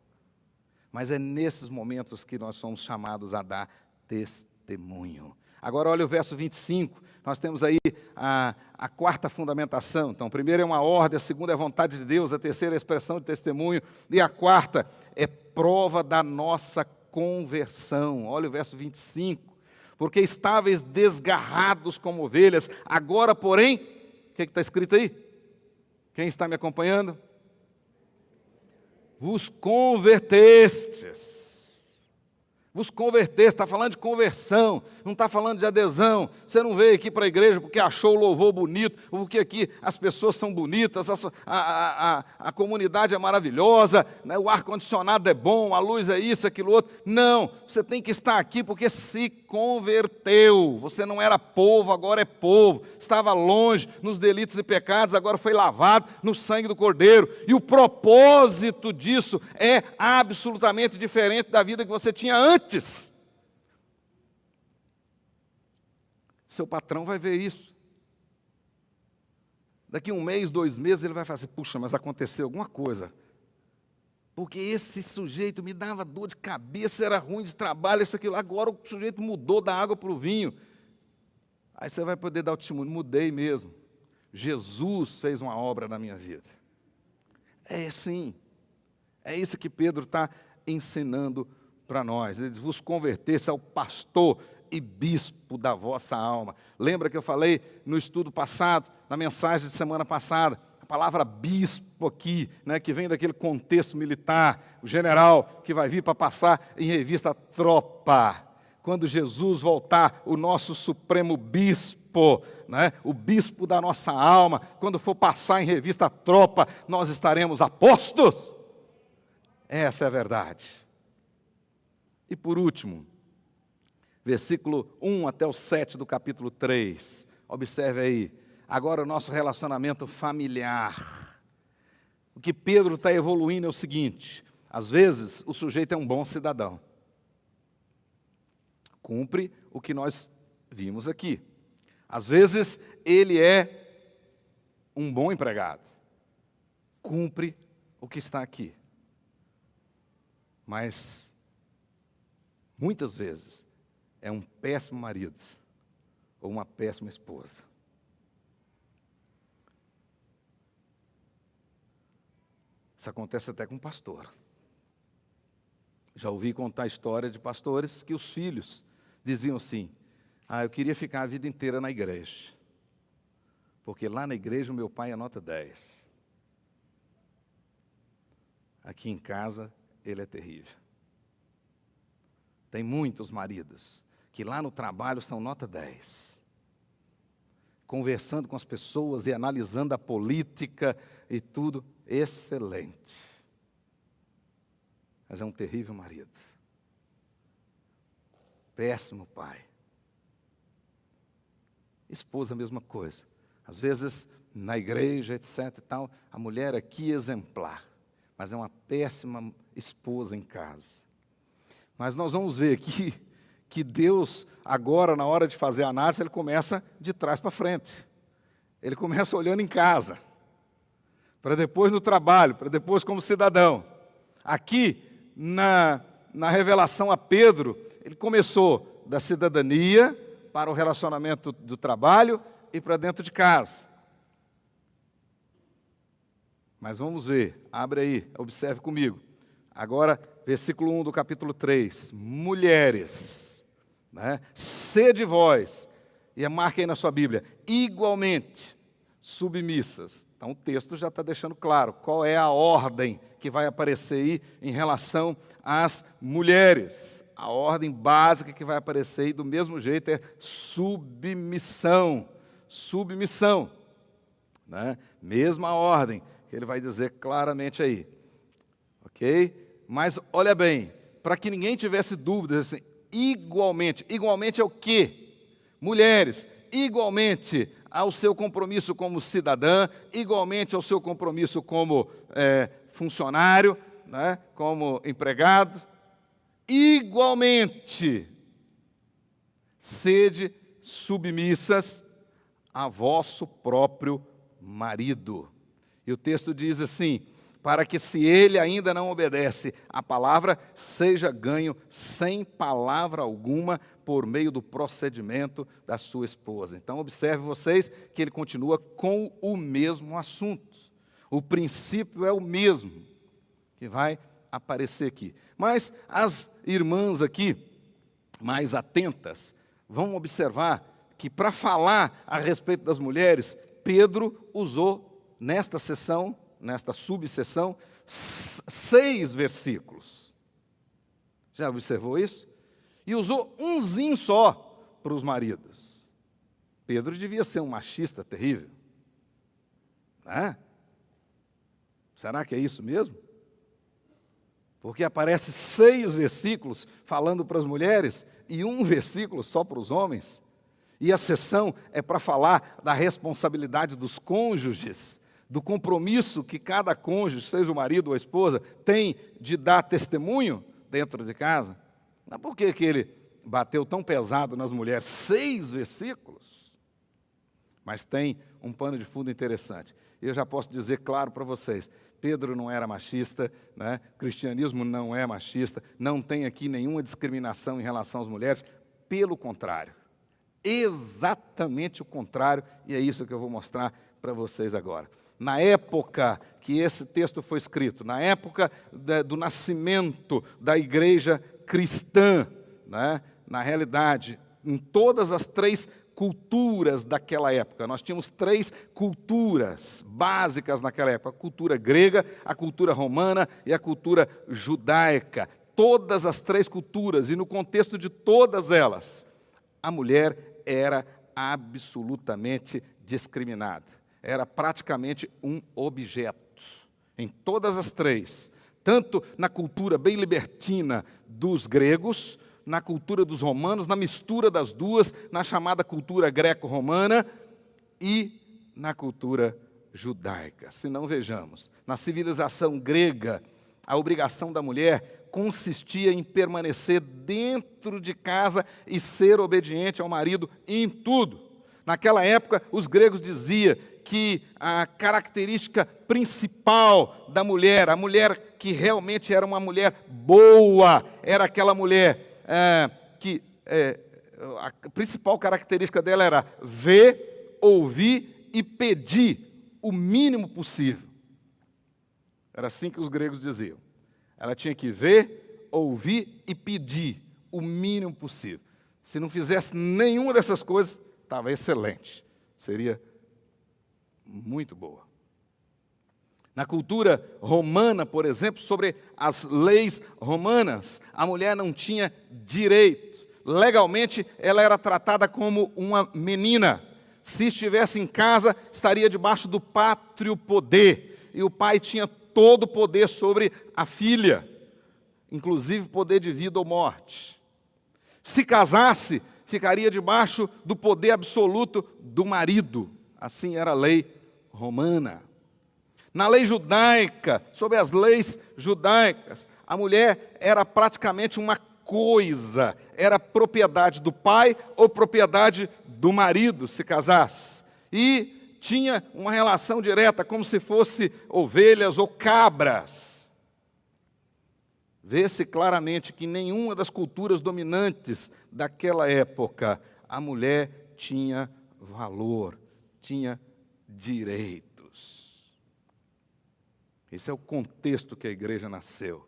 Mas é nesses momentos que nós somos chamados a dar testemunho. Agora olha o verso 25, nós temos aí a quarta fundamentação. Então, a primeira é uma ordem, a segunda é a vontade de Deus, a terceira é a expressão de testemunho, e a quarta é prova da nossa conversão. Olha o verso 25. Porque estáveis desgarrados como ovelhas, agora, porém, o que está escrito aí? Quem está me acompanhando? Vos convertestes. Vos convertestes, está falando de conversão, não está falando de adesão. Você não veio aqui para a igreja porque achou o louvor bonito, ou porque aqui as pessoas são bonitas, a comunidade é maravilhosa, né? O ar-condicionado é bom, a luz é isso, aquilo outro. Não, você tem que estar aqui porque se converteu. Você não era povo, agora é povo. Estava longe nos delitos e pecados, agora foi lavado no sangue do Cordeiro. E o propósito disso é absolutamente diferente da vida que você tinha antes. Seu patrão vai ver isso. Daqui 1 mês, 2 meses, ele vai falar assim, puxa, mas aconteceu alguma coisa. Porque esse sujeito me dava dor de cabeça, era ruim de trabalho, isso, aquilo. Agora o sujeito mudou da água para o vinho. Aí você vai poder dar o testemunho, mudei mesmo. Jesus fez uma obra na minha vida. É assim. É isso que Pedro está ensinando para nós. Ele diz, vos convertesse ao pastor e bispo da vossa alma. Lembra que eu falei no estudo passado, na mensagem de semana passada, a palavra bispo aqui, né, que vem daquele contexto militar, o general que vai vir para passar em revista a tropa. Quando Jesus voltar, o nosso supremo bispo, né, o bispo da nossa alma, quando for passar em revista a tropa, nós estaremos a postos. Essa é a verdade. E por último, versículo 1 até o 7 do capítulo 3. Observe aí, agora o nosso relacionamento familiar. O que Pedro está evoluindo é o seguinte, às vezes o sujeito é um bom cidadão. Cumpre o que nós vimos aqui. Às vezes ele é um bom empregado. Cumpre o que está aqui. Mas muitas vezes é um péssimo marido ou uma péssima esposa. Isso acontece até com pastor. Já ouvi contar a história de pastores que os filhos diziam assim, eu queria ficar a vida inteira na igreja, porque lá na igreja o meu pai é nota 10. Aqui em casa ele é terrível. Tem muitos maridos que lá no trabalho são nota 10. Conversando com as pessoas e analisando a política e tudo, excelente. Mas é um terrível marido. Péssimo pai. Esposa, a mesma coisa. Às vezes, na igreja, etc. e tal, a mulher aqui exemplar, mas é uma péssima esposa em casa. Mas nós vamos ver aqui que Deus, agora, na hora de fazer a análise, Ele começa de trás para frente. Ele começa olhando em casa, para depois no trabalho, para depois como cidadão. Aqui, na revelação a Pedro, ele começou da cidadania para o relacionamento do trabalho e para dentro de casa. Mas vamos ver, abre aí, observe comigo. Agora, versículo 1 do capítulo 3. Mulheres, né? Sede vós, e marca aí na sua Bíblia, igualmente submissas. Então o texto já está deixando claro qual é a ordem que vai aparecer aí em relação às mulheres. A ordem básica que vai aparecer aí do mesmo jeito é submissão. Submissão, né? Mesma ordem que ele vai dizer claramente aí. Ok? Mas olha bem, para que ninguém tivesse dúvidas, assim, igualmente é o quê? Mulheres, igualmente ao seu compromisso como cidadã, igualmente ao seu compromisso como funcionário, né, como empregado, igualmente, sede submissas a vosso próprio marido. E o texto diz assim, para que se ele ainda não obedece à palavra, seja ganho sem palavra alguma por meio do procedimento da sua esposa. Então observe vocês que ele continua com o mesmo assunto. O princípio é o mesmo que vai aparecer aqui. Mas as irmãs aqui, mais atentas, vão observar que para falar a respeito das mulheres, Pedro usou nesta sessão, nesta subseção, 6 versículos. Já observou isso? E usou umzinho só para os maridos. Pedro devia ser um machista terrível. Né? Será que é isso mesmo? Porque aparece 6 versículos falando para as mulheres e 1 versículo só para os homens. E a sessão é para falar da responsabilidade dos cônjuges, do compromisso que cada cônjuge, seja o marido ou a esposa, tem de dar testemunho dentro de casa. Mas por que ele bateu tão pesado nas mulheres? 6 versículos. Mas tem um pano de fundo interessante. Eu já posso dizer claro para vocês, Pedro não era machista, né? O cristianismo não é machista, não tem aqui nenhuma discriminação em relação às mulheres, pelo contrário. Exatamente o contrário, e é isso que eu vou mostrar para vocês agora. Na época que esse texto foi escrito, na época do nascimento da igreja cristã, né? Na realidade, em todas as 3 culturas daquela época, nós tínhamos 3 culturas básicas naquela época, a cultura grega, a cultura romana e a cultura judaica. Todas as 3 culturas, e no contexto de todas elas, a mulher era absolutamente discriminada. Era praticamente um objeto. Em todas as 3. Tanto na cultura bem libertina dos gregos, na cultura dos romanos, na mistura das duas, na chamada cultura greco-romana e na cultura judaica. Se não, vejamos, na civilização grega, a obrigação da mulher consistia em permanecer dentro de casa e ser obediente ao marido em tudo. Naquela época, os gregos diziam que a característica principal da mulher, a mulher que realmente era uma mulher boa, era aquela mulher a principal característica dela era ver, ouvir e pedir o mínimo possível. Era assim que os gregos diziam. Ela tinha que ver, ouvir e pedir o mínimo possível. Se não fizesse nenhuma dessas coisas, estava excelente. Seria muito boa. Na cultura romana, por exemplo, sobre as leis romanas, a mulher não tinha direito. Legalmente, ela era tratada como uma menina. Se estivesse em casa, estaria debaixo do pátrio poder. E o pai tinha todo o poder sobre a filha, inclusive poder de vida ou morte. Se casasse, ficaria debaixo do poder absoluto do marido. Assim era a lei romana. Na lei judaica, sobre as leis judaicas, a mulher era praticamente uma coisa, era propriedade do pai ou propriedade do marido, se casasse. E tinha uma relação direta, como se fosse ovelhas ou cabras. Vê-se claramente que em nenhuma das culturas dominantes daquela época, a mulher tinha valor, tinha direitos. Esse é o contexto que a igreja nasceu.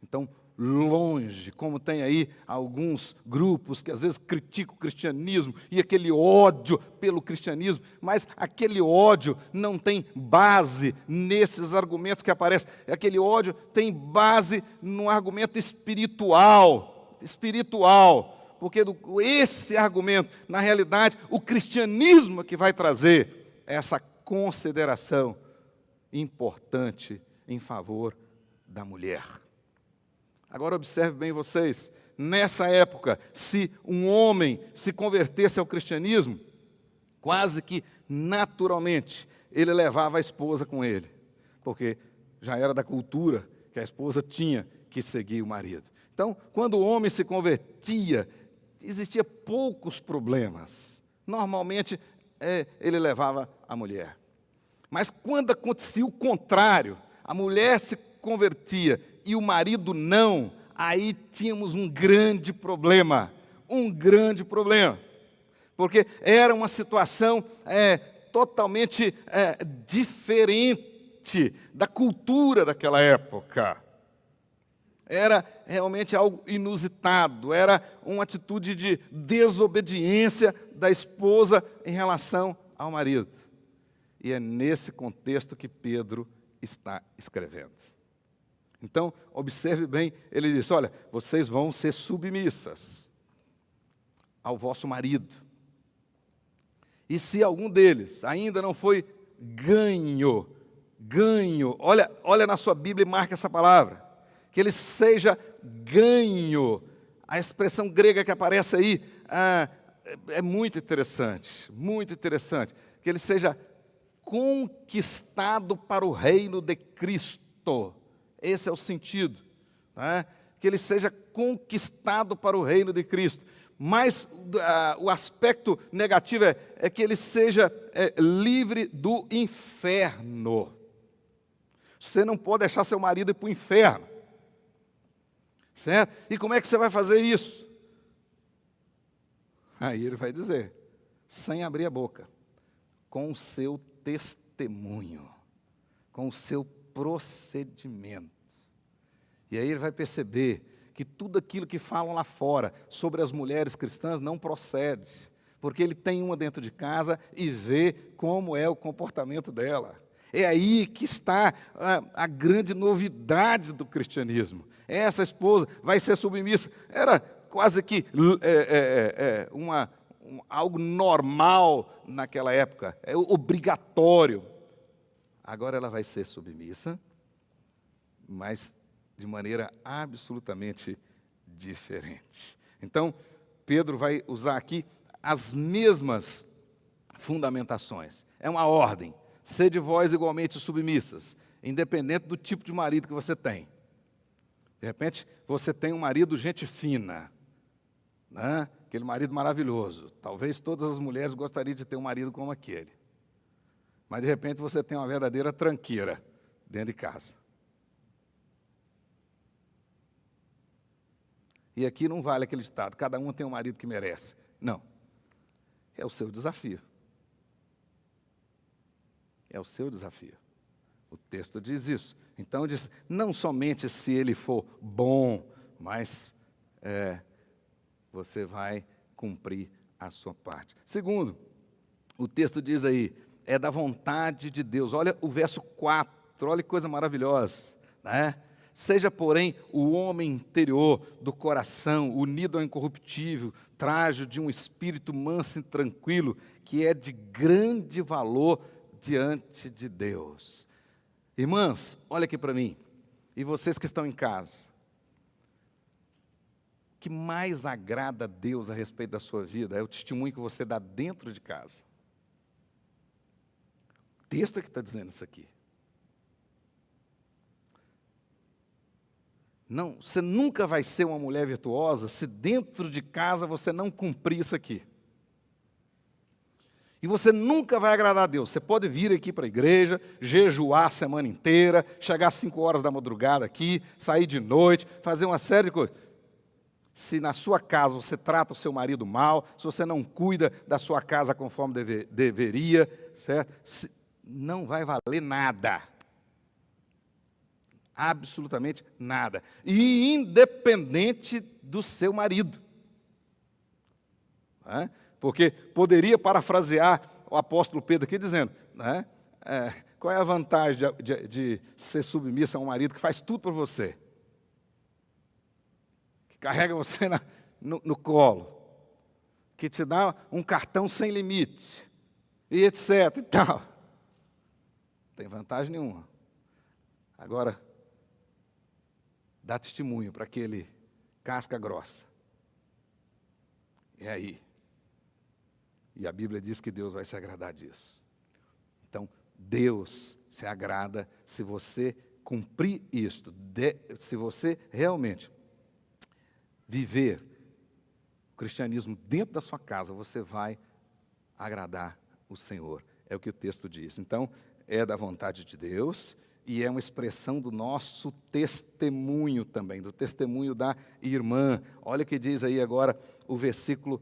Então, longe, como tem aí alguns grupos que às vezes criticam o cristianismo e aquele ódio pelo cristianismo, mas aquele ódio não tem base nesses argumentos que aparecem. Aquele ódio tem base num argumento espiritual, porque esse argumento, na realidade, o cristianismo é que vai trazer essa consideração importante em favor da mulher. Agora observe bem vocês, nessa época, se um homem se convertesse ao cristianismo, quase que naturalmente ele levava a esposa com ele, porque já era da cultura que a esposa tinha que seguir o marido. Então, quando o homem se convertia, existia poucos problemas. Normalmente, ele levava a mulher. Mas quando acontecia o contrário, a mulher se convertia e o marido não, aí tínhamos um grande problema, porque era uma situação totalmente diferente da cultura daquela época. Era realmente algo inusitado, era uma atitude de desobediência da esposa em relação ao marido. E é nesse contexto que Pedro está escrevendo. Então, observe bem, ele diz, olha, vocês vão ser submissas ao vosso marido. E se algum deles ainda não foi ganho, olha na sua Bíblia e marca essa palavra, que ele seja ganho. A expressão grega que aparece aí é muito interessante, que ele seja conquistado para o reino de Cristo. Esse é o sentido, né? Que ele seja conquistado para o reino de Cristo. Mas o aspecto negativo é que ele seja livre do inferno. Você não pode deixar seu marido ir para o inferno, certo? E como é que você vai fazer isso? Aí ele vai dizer, sem abrir a boca, com o seu testemunho, com o seu procedimento. E aí ele vai perceber que tudo aquilo que falam lá fora sobre as mulheres cristãs não procede, porque ele tem uma dentro de casa e vê como é o comportamento dela. É aí que está a grande novidade do cristianismo. Essa esposa vai ser submissa. Era quase que algo normal naquela época, é obrigatório. Agora ela vai ser submissa, mas de maneira absolutamente diferente. Então, Pedro vai usar aqui as mesmas fundamentações. É uma ordem. Sede vós igualmente submissas, independente do tipo de marido que você tem. De repente, você tem um marido gente fina, né? Aquele marido maravilhoso. Talvez todas as mulheres gostariam de ter um marido como aquele. Mas, de repente, você tem uma verdadeira tranqueira dentro de casa. E aqui não vale aquele ditado, cada um tem um marido que merece. Não. É o seu desafio. É o seu desafio. O texto diz isso. Então, diz, não somente se ele for bom, mas você vai cumprir a sua parte. Segundo, o texto diz aí, é da vontade de Deus. Olha o verso 4, olha que coisa maravilhosa, né? Seja, porém, o homem interior do coração, unido ao incorruptível, trajo de um espírito manso e tranquilo, que é de grande valor diante de Deus. Irmãs, olha aqui para mim, e vocês que estão em casa, o que mais agrada a Deus a respeito da sua vida é o testemunho que você dá dentro de casa. O texto é que está dizendo isso aqui. Não, você nunca vai ser uma mulher virtuosa se dentro de casa você não cumprir isso aqui. E você nunca vai agradar a Deus. Você pode vir aqui para a igreja, jejuar a semana inteira, chegar às 5 horas da madrugada aqui, sair de noite, fazer uma série de coisas. Se na sua casa você trata o seu marido mal, se você não cuida da sua casa conforme deveria, certo? Não vai valer nada. Absolutamente nada. E independente do seu marido. Né? Porque poderia parafrasear o apóstolo Pedro aqui dizendo, né? Qual é a vantagem de ser submissa a um marido que faz tudo por você? Que carrega você no colo, que te dá um cartão sem limite, e etc. e tal. Não tem vantagem nenhuma. Agora, dá testemunho para aquele casca grossa. E aí? E a Bíblia diz que Deus vai se agradar disso. Então, Deus se agrada se você cumprir isto, se você realmente viver o cristianismo dentro da sua casa, você vai agradar o Senhor. É o que o texto diz. Então, é da vontade de Deus e é uma expressão do nosso testemunho também, do testemunho da irmã. Olha o que diz aí agora o versículo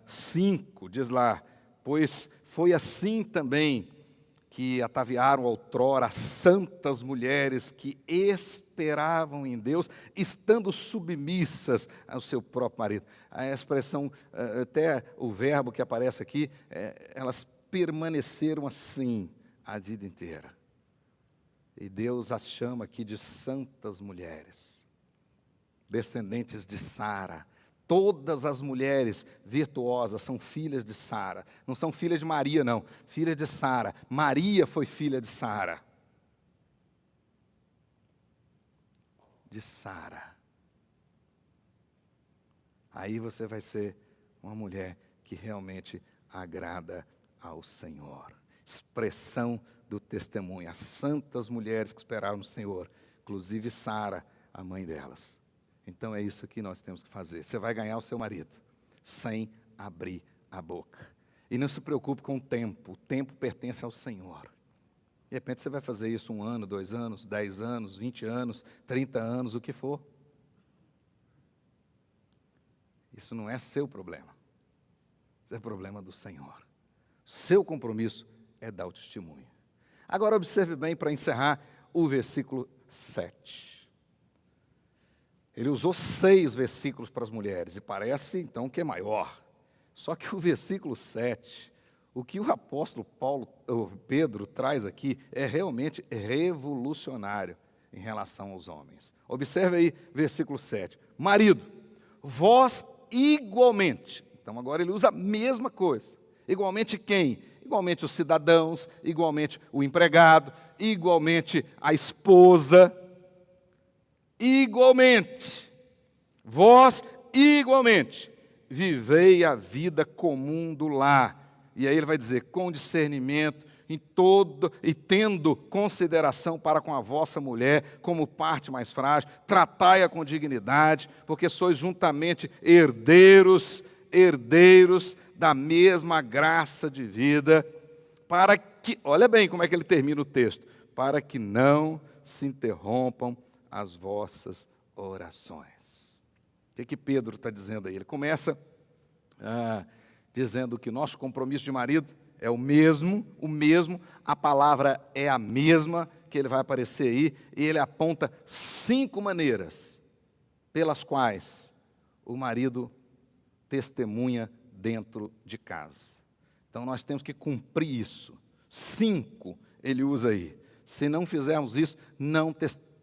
5, diz lá, pois foi assim também que ataviaram outrora as santas mulheres que esperavam em Deus, estando submissas ao seu próprio marido. A expressão, até o verbo que aparece aqui, elas permaneceram assim a vida inteira. E Deus as chama aqui de santas mulheres, descendentes de Sara. Todas as mulheres virtuosas são filhas de Sara. Não são filhas de Maria, não. Filhas de Sara. Maria foi filha de Sara. De Sara. Aí você vai ser uma mulher que realmente agrada ao Senhor. Expressão do testemunho. As santas mulheres que esperaram no Senhor. Inclusive Sara, a mãe delas. Então é isso que nós temos que fazer. Você vai ganhar o seu marido sem abrir a boca. E não se preocupe com o tempo pertence ao Senhor. De repente você vai fazer isso 1 ano, 2 anos, 10 anos, 20 anos, 30 anos, o que for. Isso não é seu problema. Isso é problema do Senhor. Seu compromisso é dar o testemunho. Agora observe bem para encerrar o versículo 7. Ele usou 6 versículos para as mulheres, e parece então que é maior. Só que o versículo 7, o que o apóstolo Pedro traz aqui é realmente revolucionário em relação aos homens. Observe aí, versículo 7. Marido, vós igualmente. Então agora ele usa a mesma coisa. Igualmente quem? Igualmente os cidadãos, igualmente o empregado, igualmente a esposa. Igualmente, vós igualmente, vivei a vida comum do lar. E aí ele vai dizer, com discernimento, e tendo consideração para com a vossa mulher, como parte mais frágil, tratai-a com dignidade, porque sois juntamente herdeiros da mesma graça de vida, para que, olha bem como é que ele termina o texto, para que não se interrompam as vossas orações. O que Pedro está dizendo aí? Ele começa dizendo que nosso compromisso de marido é o mesmo, a palavra é a mesma, que ele vai aparecer aí, e ele aponta 5 maneiras pelas quais o marido testemunha dentro de casa. Então nós temos que cumprir isso. 5 ele usa aí. Se não fizermos isso, não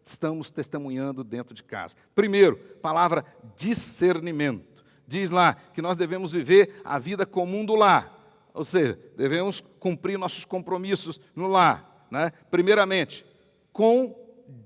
estamos testemunhando dentro de casa. Primeiro, palavra discernimento. Diz lá que nós devemos viver a vida comum do lar. Ou seja, devemos cumprir nossos compromissos no lar. Né? Primeiramente, com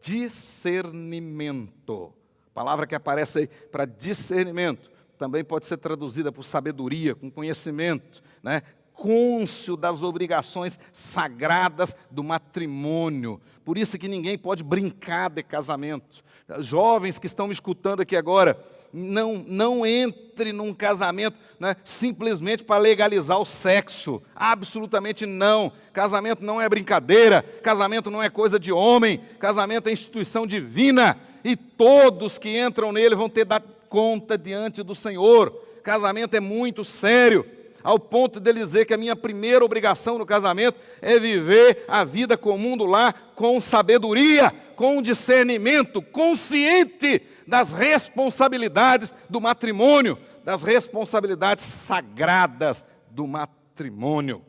discernimento. Palavra que aparece aí para discernimento. Também pode ser traduzida por sabedoria, com conhecimento. Né? Cônscio das obrigações sagradas do matrimônio. Por isso que ninguém pode brincar de casamento. Jovens que estão me escutando aqui agora, não entre num casamento, né, simplesmente para legalizar o sexo. Absolutamente não. Casamento não é brincadeira, casamento não é coisa de homem, casamento é instituição divina, e todos que entram nele vão ter que dar conta diante do Senhor. Casamento é muito sério. ao ponto de ele dizer que a minha primeira obrigação no casamento é viver a vida comum do lar com sabedoria, com discernimento, consciente das responsabilidades do matrimônio, das responsabilidades sagradas do matrimônio.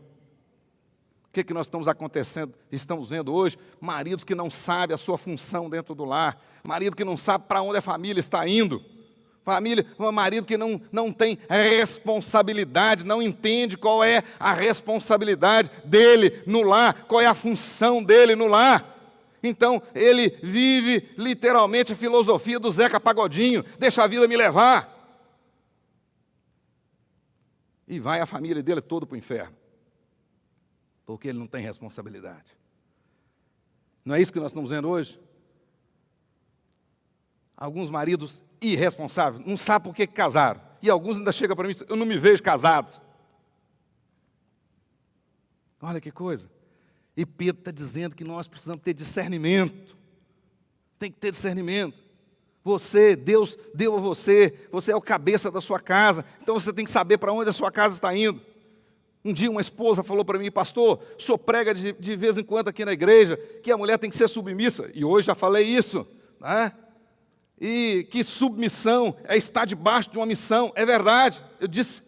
O que nós estamos vendo hoje? Maridos que não sabem a sua função dentro do lar, marido que não sabe para onde a família está indo, marido que não tem responsabilidade, não entende qual é a responsabilidade dele no lar, qual é a função dele no lar. Então, ele vive literalmente a filosofia do Zeca Pagodinho, deixa a vida me levar. E vai a família dele toda para o inferno, porque ele não tem responsabilidade. Não é isso que nós estamos vendo hoje? Alguns maridos irresponsáveis, não sabem por que casaram. E alguns ainda chegam para mim e dizem, eu não me vejo casado. Olha que coisa. E Pedro está dizendo que nós precisamos ter discernimento. Tem que ter discernimento. Deus deu a você é o cabeça da sua casa, então você tem que saber para onde a sua casa está indo. Um dia uma esposa falou para mim, pastor, o senhor prega de vez em quando aqui na igreja, que a mulher tem que ser submissa, e hoje já falei isso, né? E que submissão é estar debaixo de uma missão, é verdade. Eu disse,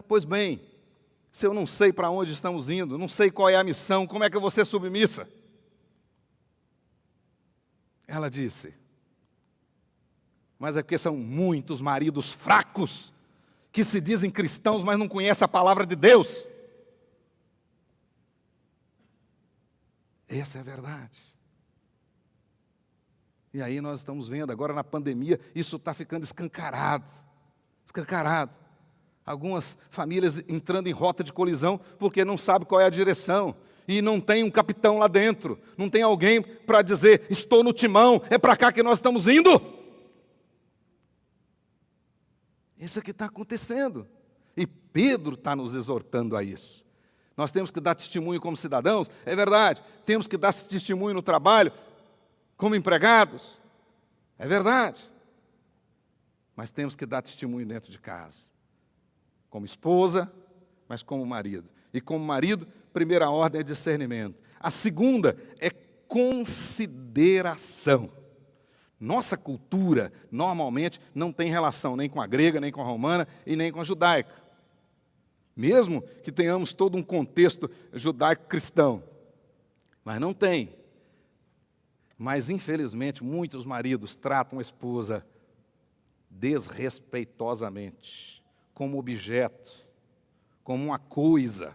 pois bem, se eu não sei para onde estamos indo, não sei qual é a missão, como é que eu vou ser submissa? Ela disse, mas é porque são muitos maridos fracos, que se dizem cristãos, mas não conhecem a palavra de Deus. Essa é a verdade. E aí nós estamos vendo, agora na pandemia, isso está ficando escancarado. Escancarado. Algumas famílias entrando em rota de colisão, porque não sabem qual é a direção. E não tem um capitão lá dentro. Não tem alguém para dizer, estou no timão, é para cá que nós estamos indo. Isso é que está acontecendo. E Pedro está nos exortando a isso. Nós temos que dar testemunho como cidadãos, é verdade. Temos que dar testemunho no trabalho, como empregados, é verdade. Mas temos que dar testemunho dentro de casa. Como esposa, mas como marido. E como marido, primeira ordem é discernimento. A segunda é consideração. Nossa cultura, normalmente, não tem relação nem com a grega, nem com a romana e nem com a judaica. Mesmo que tenhamos todo um contexto judaico-cristão. Mas não tem. Mas, infelizmente, muitos maridos tratam a esposa desrespeitosamente, como objeto, como uma coisa.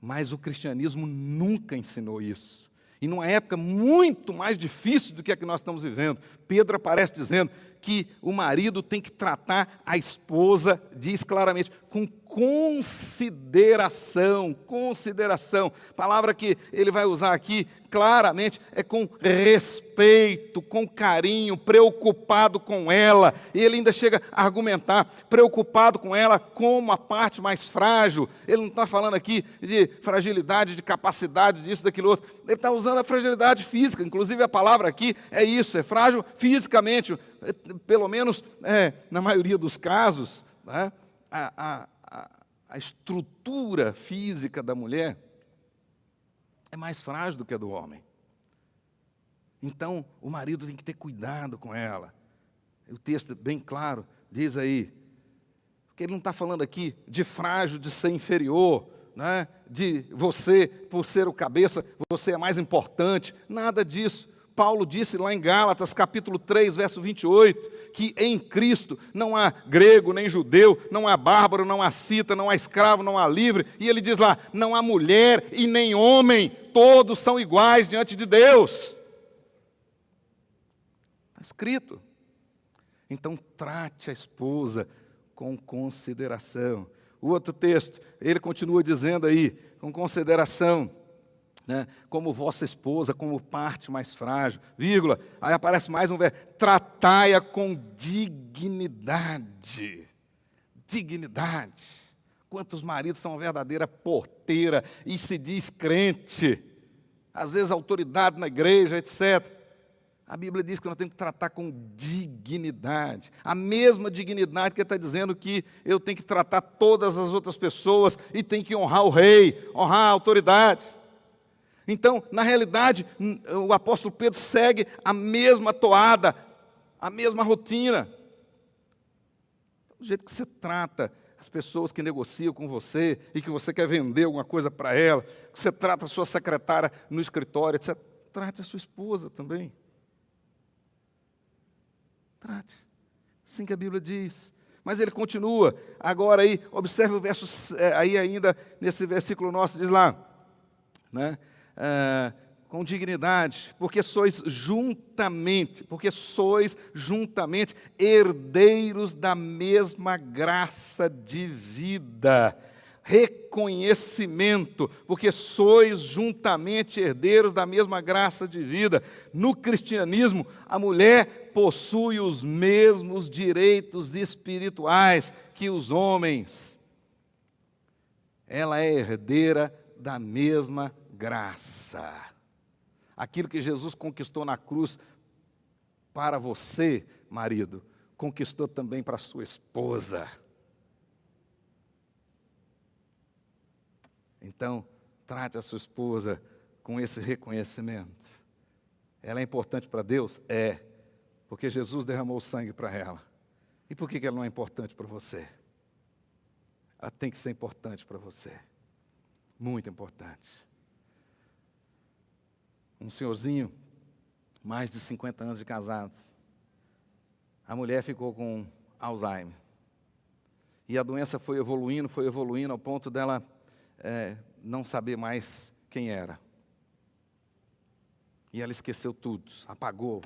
Mas o cristianismo nunca ensinou isso. E numa época muito mais difícil do que a que nós estamos vivendo, Pedro aparece dizendo que o marido tem que tratar a esposa, diz claramente, com consideração, consideração. Palavra que ele vai usar aqui, claramente, é com respeito, com carinho, preocupado com ela. E ele ainda chega a argumentar, preocupado com ela como a parte mais frágil. Ele não está falando aqui de fragilidade, de capacidade, disso, daquilo outro. Ele está usando a fragilidade física, inclusive a palavra aqui é isso, é frágil fisicamente. Pelo menos, na maioria dos casos, né, a estrutura física da mulher é mais frágil do que a do homem. Então, o marido tem que ter cuidado com ela. O texto, bem claro, diz aí, porque ele não está falando aqui de frágil, de ser inferior, né, de você, por ser o cabeça, você é mais importante, nada disso. Paulo disse lá em Gálatas, capítulo 3, verso 28, que em Cristo não há grego nem judeu, não há bárbaro, não há cita, não há escravo, não há livre. E ele diz lá, não há mulher e nem homem, todos são iguais diante de Deus. Está escrito. Então trate a esposa com consideração. O outro texto, ele continua dizendo aí, com consideração, né, como vossa esposa, como parte mais frágil, vírgula, aí aparece mais um verbo, tratai-a com dignidade. Dignidade. Quantos maridos são uma verdadeira porteira e se diz crente, às vezes autoridade na igreja, etc. A Bíblia diz que nós temos que tratar com dignidade. A mesma dignidade que está dizendo que eu tenho que tratar todas as outras pessoas e tenho que honrar o rei, honrar a autoridade. Então, na realidade, o apóstolo Pedro segue a mesma toada, a mesma rotina. Do jeito que você trata as pessoas que negociam com você e que você quer vender alguma coisa para ela, que você trata a sua secretária no escritório, você trate a sua esposa também. Trate. Assim que a Bíblia diz. Mas ele continua. Agora aí, observe o verso, aí ainda, nesse versículo nosso, diz lá, né? Com dignidade, porque sois juntamente herdeiros da mesma graça de vida. Reconhecimento, porque sois juntamente herdeiros da mesma graça de vida. No cristianismo, a mulher possui os mesmos direitos espirituais que os homens. Ela é herdeira da mesma graça. Aquilo que Jesus conquistou na cruz para você, marido, conquistou também para a sua esposa. Então, trate a sua esposa com esse reconhecimento. Ela é importante para Deus? É, porque Jesus derramou sangue para ela. E por que ela não é importante para você? Ela tem que ser importante para você. Muito importante. Um senhorzinho, mais de 50 anos de casados. A mulher ficou com Alzheimer. E a doença foi evoluindo ao ponto dela não saber mais quem era. E ela esqueceu tudo, apagou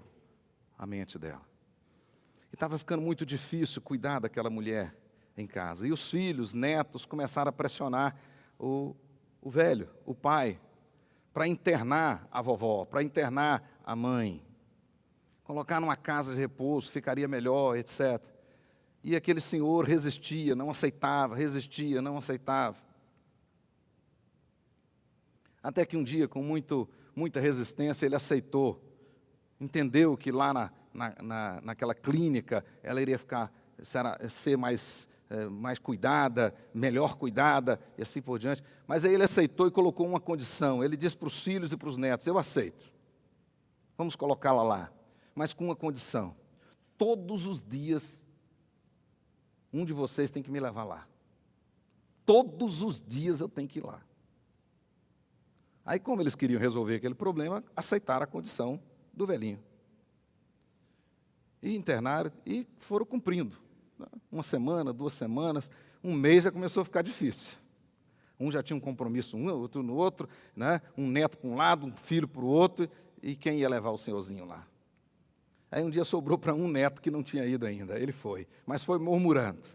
a mente dela. E estava ficando muito difícil cuidar daquela mulher em casa. E os filhos, netos, começaram a pressionar o velho, o pai, para internar a vovó, para internar a mãe. Colocar numa casa de repouso, ficaria melhor, etc. E aquele senhor resistia, não aceitava, resistia, não aceitava. Até que um dia, com muita resistência, ele aceitou. Entendeu que lá naquela clínica, ela iria ser mais cuidada, melhor cuidada, e assim por diante. Mas aí ele aceitou e colocou uma condição. Ele disse para os filhos e para os netos: eu aceito. Vamos colocá-la lá. Mas com uma condição. Todos os dias, um de vocês tem que me levar lá. Todos os dias eu tenho que ir lá. Aí, como eles queriam resolver aquele problema, aceitaram a condição do velhinho. E internaram e foram cumprindo. Uma semana, 2 semanas, um mês já começou a ficar difícil. Um já tinha um compromisso, outro no outro, né? Um neto para um lado, um filho para o outro, e quem ia levar o senhorzinho lá? Aí um dia sobrou para um neto que não tinha ido ainda, ele foi, mas foi murmurando.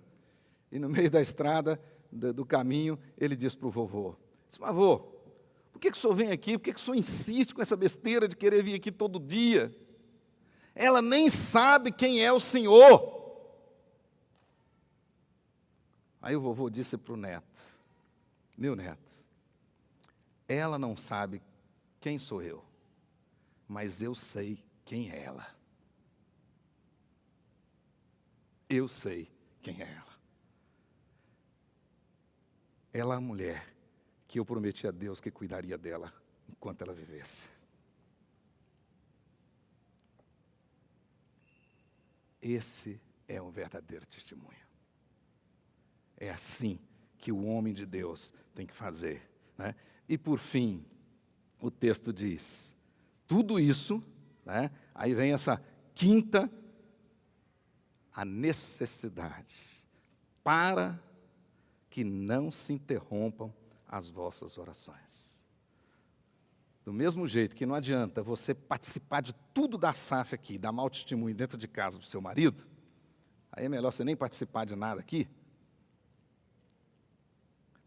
E no meio da estrada, do caminho, ele disse para o vovô, disse: mas vô, por que o senhor vem aqui? Por que o senhor insiste com essa besteira de querer vir aqui todo dia? Ela nem sabe quem é o Senhor. Aí o vovô disse para o neto: meu neto, ela não sabe quem sou eu, mas eu sei quem é ela. Eu sei quem é ela. Ela é a mulher que eu prometi a Deus que cuidaria dela enquanto ela vivesse. Esse é um verdadeiro testemunho. É assim que o homem de Deus tem que fazer, né? E por fim, o texto diz, tudo isso, né? Aí vem essa quinta, a necessidade, para que não se interrompam as vossas orações. Do mesmo jeito que não adianta você participar de tudo da SAF aqui, dar mau testemunho dentro de casa para o seu marido, aí é melhor você nem participar de nada aqui.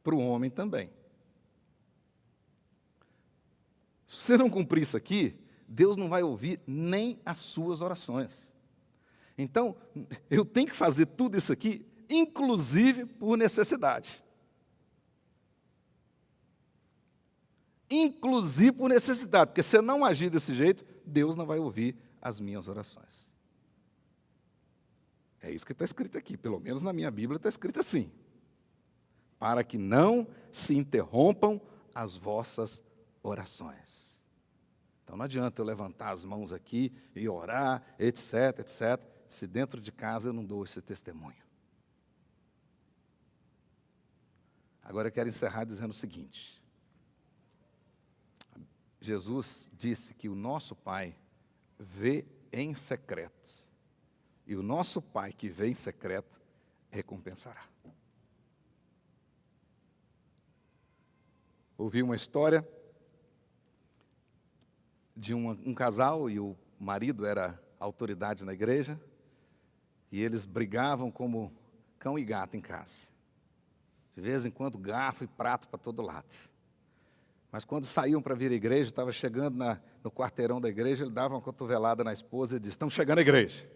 Para o homem também. Se você não cumprir isso aqui, Deus não vai ouvir nem as suas orações. Então, eu tenho que fazer tudo isso aqui, inclusive por necessidade. Inclusive por necessidade, porque se eu não agir desse jeito, Deus não vai ouvir as minhas orações. É isso que está escrito aqui, pelo menos na minha Bíblia está escrito assim. Para que não se interrompam as vossas orações. Então não adianta eu levantar as mãos aqui e orar, etc, etc, se dentro de casa eu não dou esse testemunho. Agora eu quero encerrar dizendo o seguinte. Jesus disse que o nosso Pai vê em secreto. E o nosso Pai que vê em secreto recompensará. Ouvi uma história de um casal e o marido era autoridade na igreja e eles brigavam como cão e gato em casa. De vez em quando, garfo e prato para todo lado. Mas quando saíam para vir à igreja, estava chegando no quarteirão da igreja, ele dava uma cotovelada na esposa e disse, estamos chegando à igreja.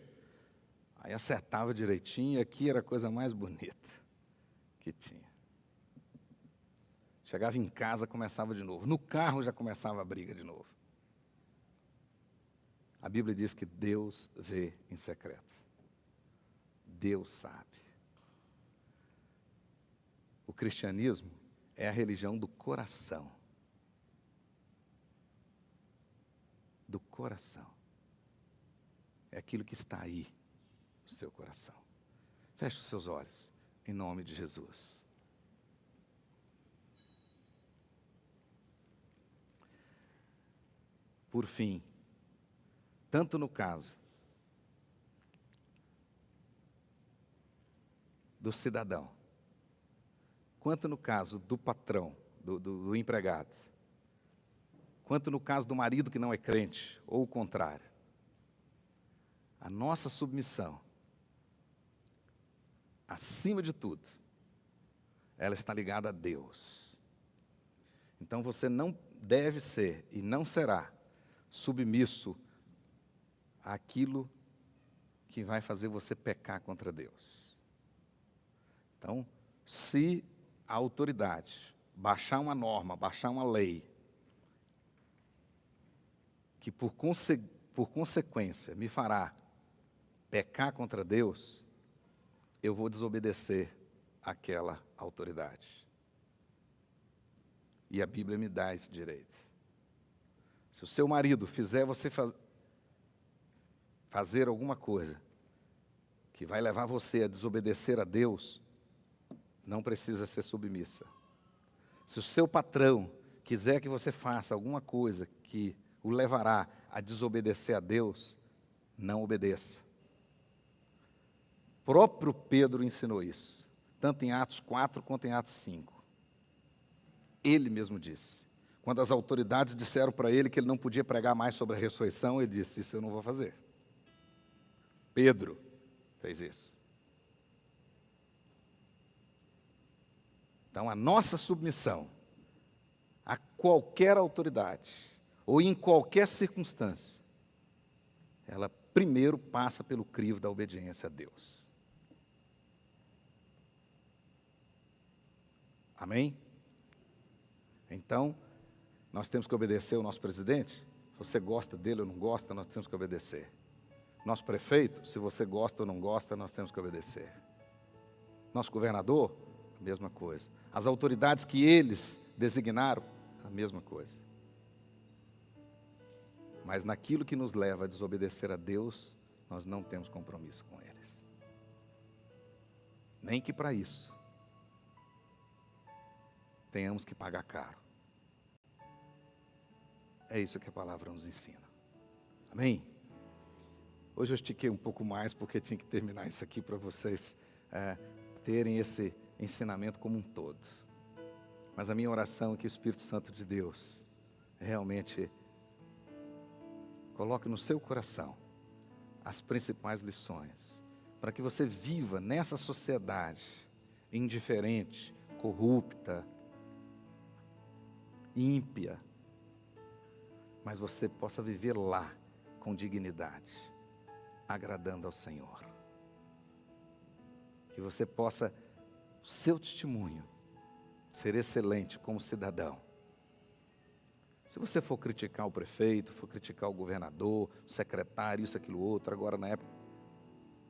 Aí acertava direitinho, e aqui era a coisa mais bonita que tinha. Chegava em casa, começava de novo. No carro já começava a briga de novo. A Bíblia diz que Deus vê em secreto. Deus sabe. O cristianismo é a religião do coração. Do coração. É aquilo que está aí no seu coração. Feche os seus olhos, em nome de Jesus. Por fim, tanto no caso do cidadão, quanto no caso do patrão, do empregado, quanto no caso do marido que não é crente, ou o contrário, a nossa submissão, acima de tudo, ela está ligada a Deus. Então você não deve ser e não será submisso àquilo que vai fazer você pecar contra Deus. Então, se a autoridade baixar uma norma, baixar uma lei, que por consequência me fará pecar contra Deus, eu vou desobedecer àquela autoridade. E a Bíblia me dá esse direito. Se o seu marido fizer você fazer alguma coisa que vai levar você a desobedecer a Deus, não precisa ser submissa. Se o seu patrão quiser que você faça alguma coisa que o levará a desobedecer a Deus, não obedeça. O próprio Pedro ensinou isso, tanto em Atos 4 quanto em Atos 5. Ele mesmo disse. Quando as autoridades disseram para ele que ele não podia pregar mais sobre a ressurreição, ele disse, isso eu não vou fazer. Pedro fez isso. Então, a nossa submissão a qualquer autoridade, ou em qualquer circunstância, ela primeiro passa pelo crivo da obediência a Deus. Amém? Então, nós temos que obedecer ao nosso presidente. Se você gosta dele ou não gosta, nós temos que obedecer. Nosso prefeito, se você gosta ou não gosta, nós temos que obedecer. Nosso governador, a mesma coisa. As autoridades que eles designaram, a mesma coisa. Mas naquilo que nos leva a desobedecer a Deus, nós não temos compromisso com eles. Nem que para isso tenhamos que pagar caro. É isso que a palavra nos ensina. Amém? Hoje eu estiquei um pouco mais porque tinha que terminar isso aqui para vocês terem esse ensinamento como um todo. Mas a minha oração é que o Espírito Santo de Deus realmente coloque no seu coração as principais lições, para que você viva nessa sociedade indiferente, corrupta, ímpia, mas você possa viver lá com dignidade, agradando ao Senhor. Que você possa, o seu testemunho, ser excelente como cidadão. Se você for criticar o prefeito, for criticar o governador, o secretário, isso, aquilo, outro, agora na época,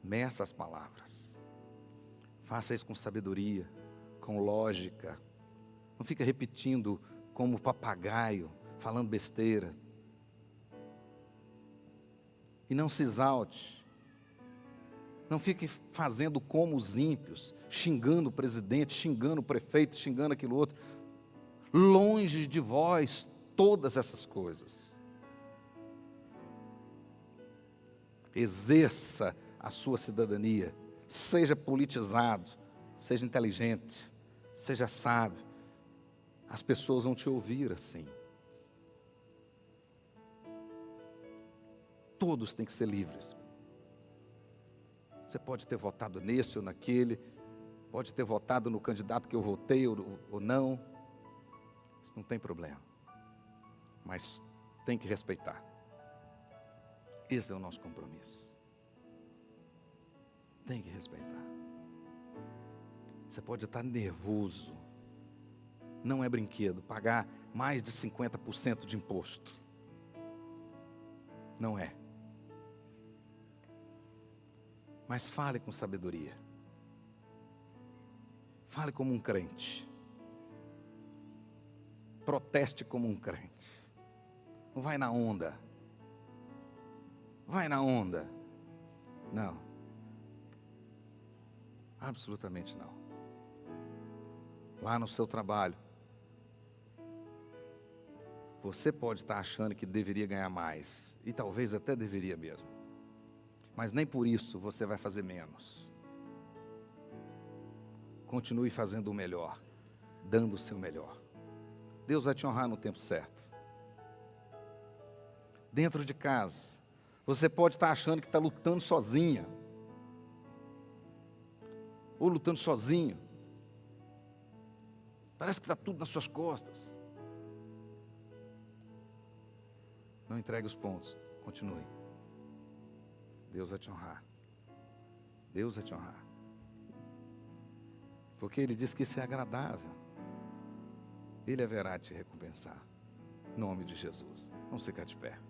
meça as palavras. Faça isso com sabedoria, com lógica. Não fica repetindo como papagaio, falando besteira. E não se exalte. Não fique fazendo como os ímpios, xingando o presidente, xingando o prefeito, xingando aquilo outro. Longe de vós todas essas coisas. Exerça a sua cidadania. Seja politizado, seja inteligente, seja sábio. As pessoas vão te ouvir assim. Todos têm que ser livres. Você pode ter votado nesse ou naquele, pode ter votado no candidato que eu votei ou não. Isso não tem problema. Mas tem que respeitar. Esse é o nosso compromisso. Tem que respeitar. Você pode estar nervoso. Não é brinquedo pagar mais de 50% de imposto. Não é. Mas fale com sabedoria. Fale como um crente. Proteste como um crente. Não vai na onda. Vai na onda. Não. Absolutamente não. Lá no seu trabalho, você pode estar achando que deveria ganhar mais. E talvez até deveria mesmo. Mas nem por isso você vai fazer menos. Continue fazendo o melhor, dando o seu melhor. Deus vai te honrar no tempo certo. Dentro de casa, você pode estar achando que está lutando sozinha. Ou lutando sozinho. Parece que está tudo nas suas costas. Não entregue os pontos, continue. Deus vai te honrar. Deus vai te honrar. Porque Ele diz que isso é agradável. Ele haverá de te recompensar. Em nome de Jesus. Vamos ficar de pé.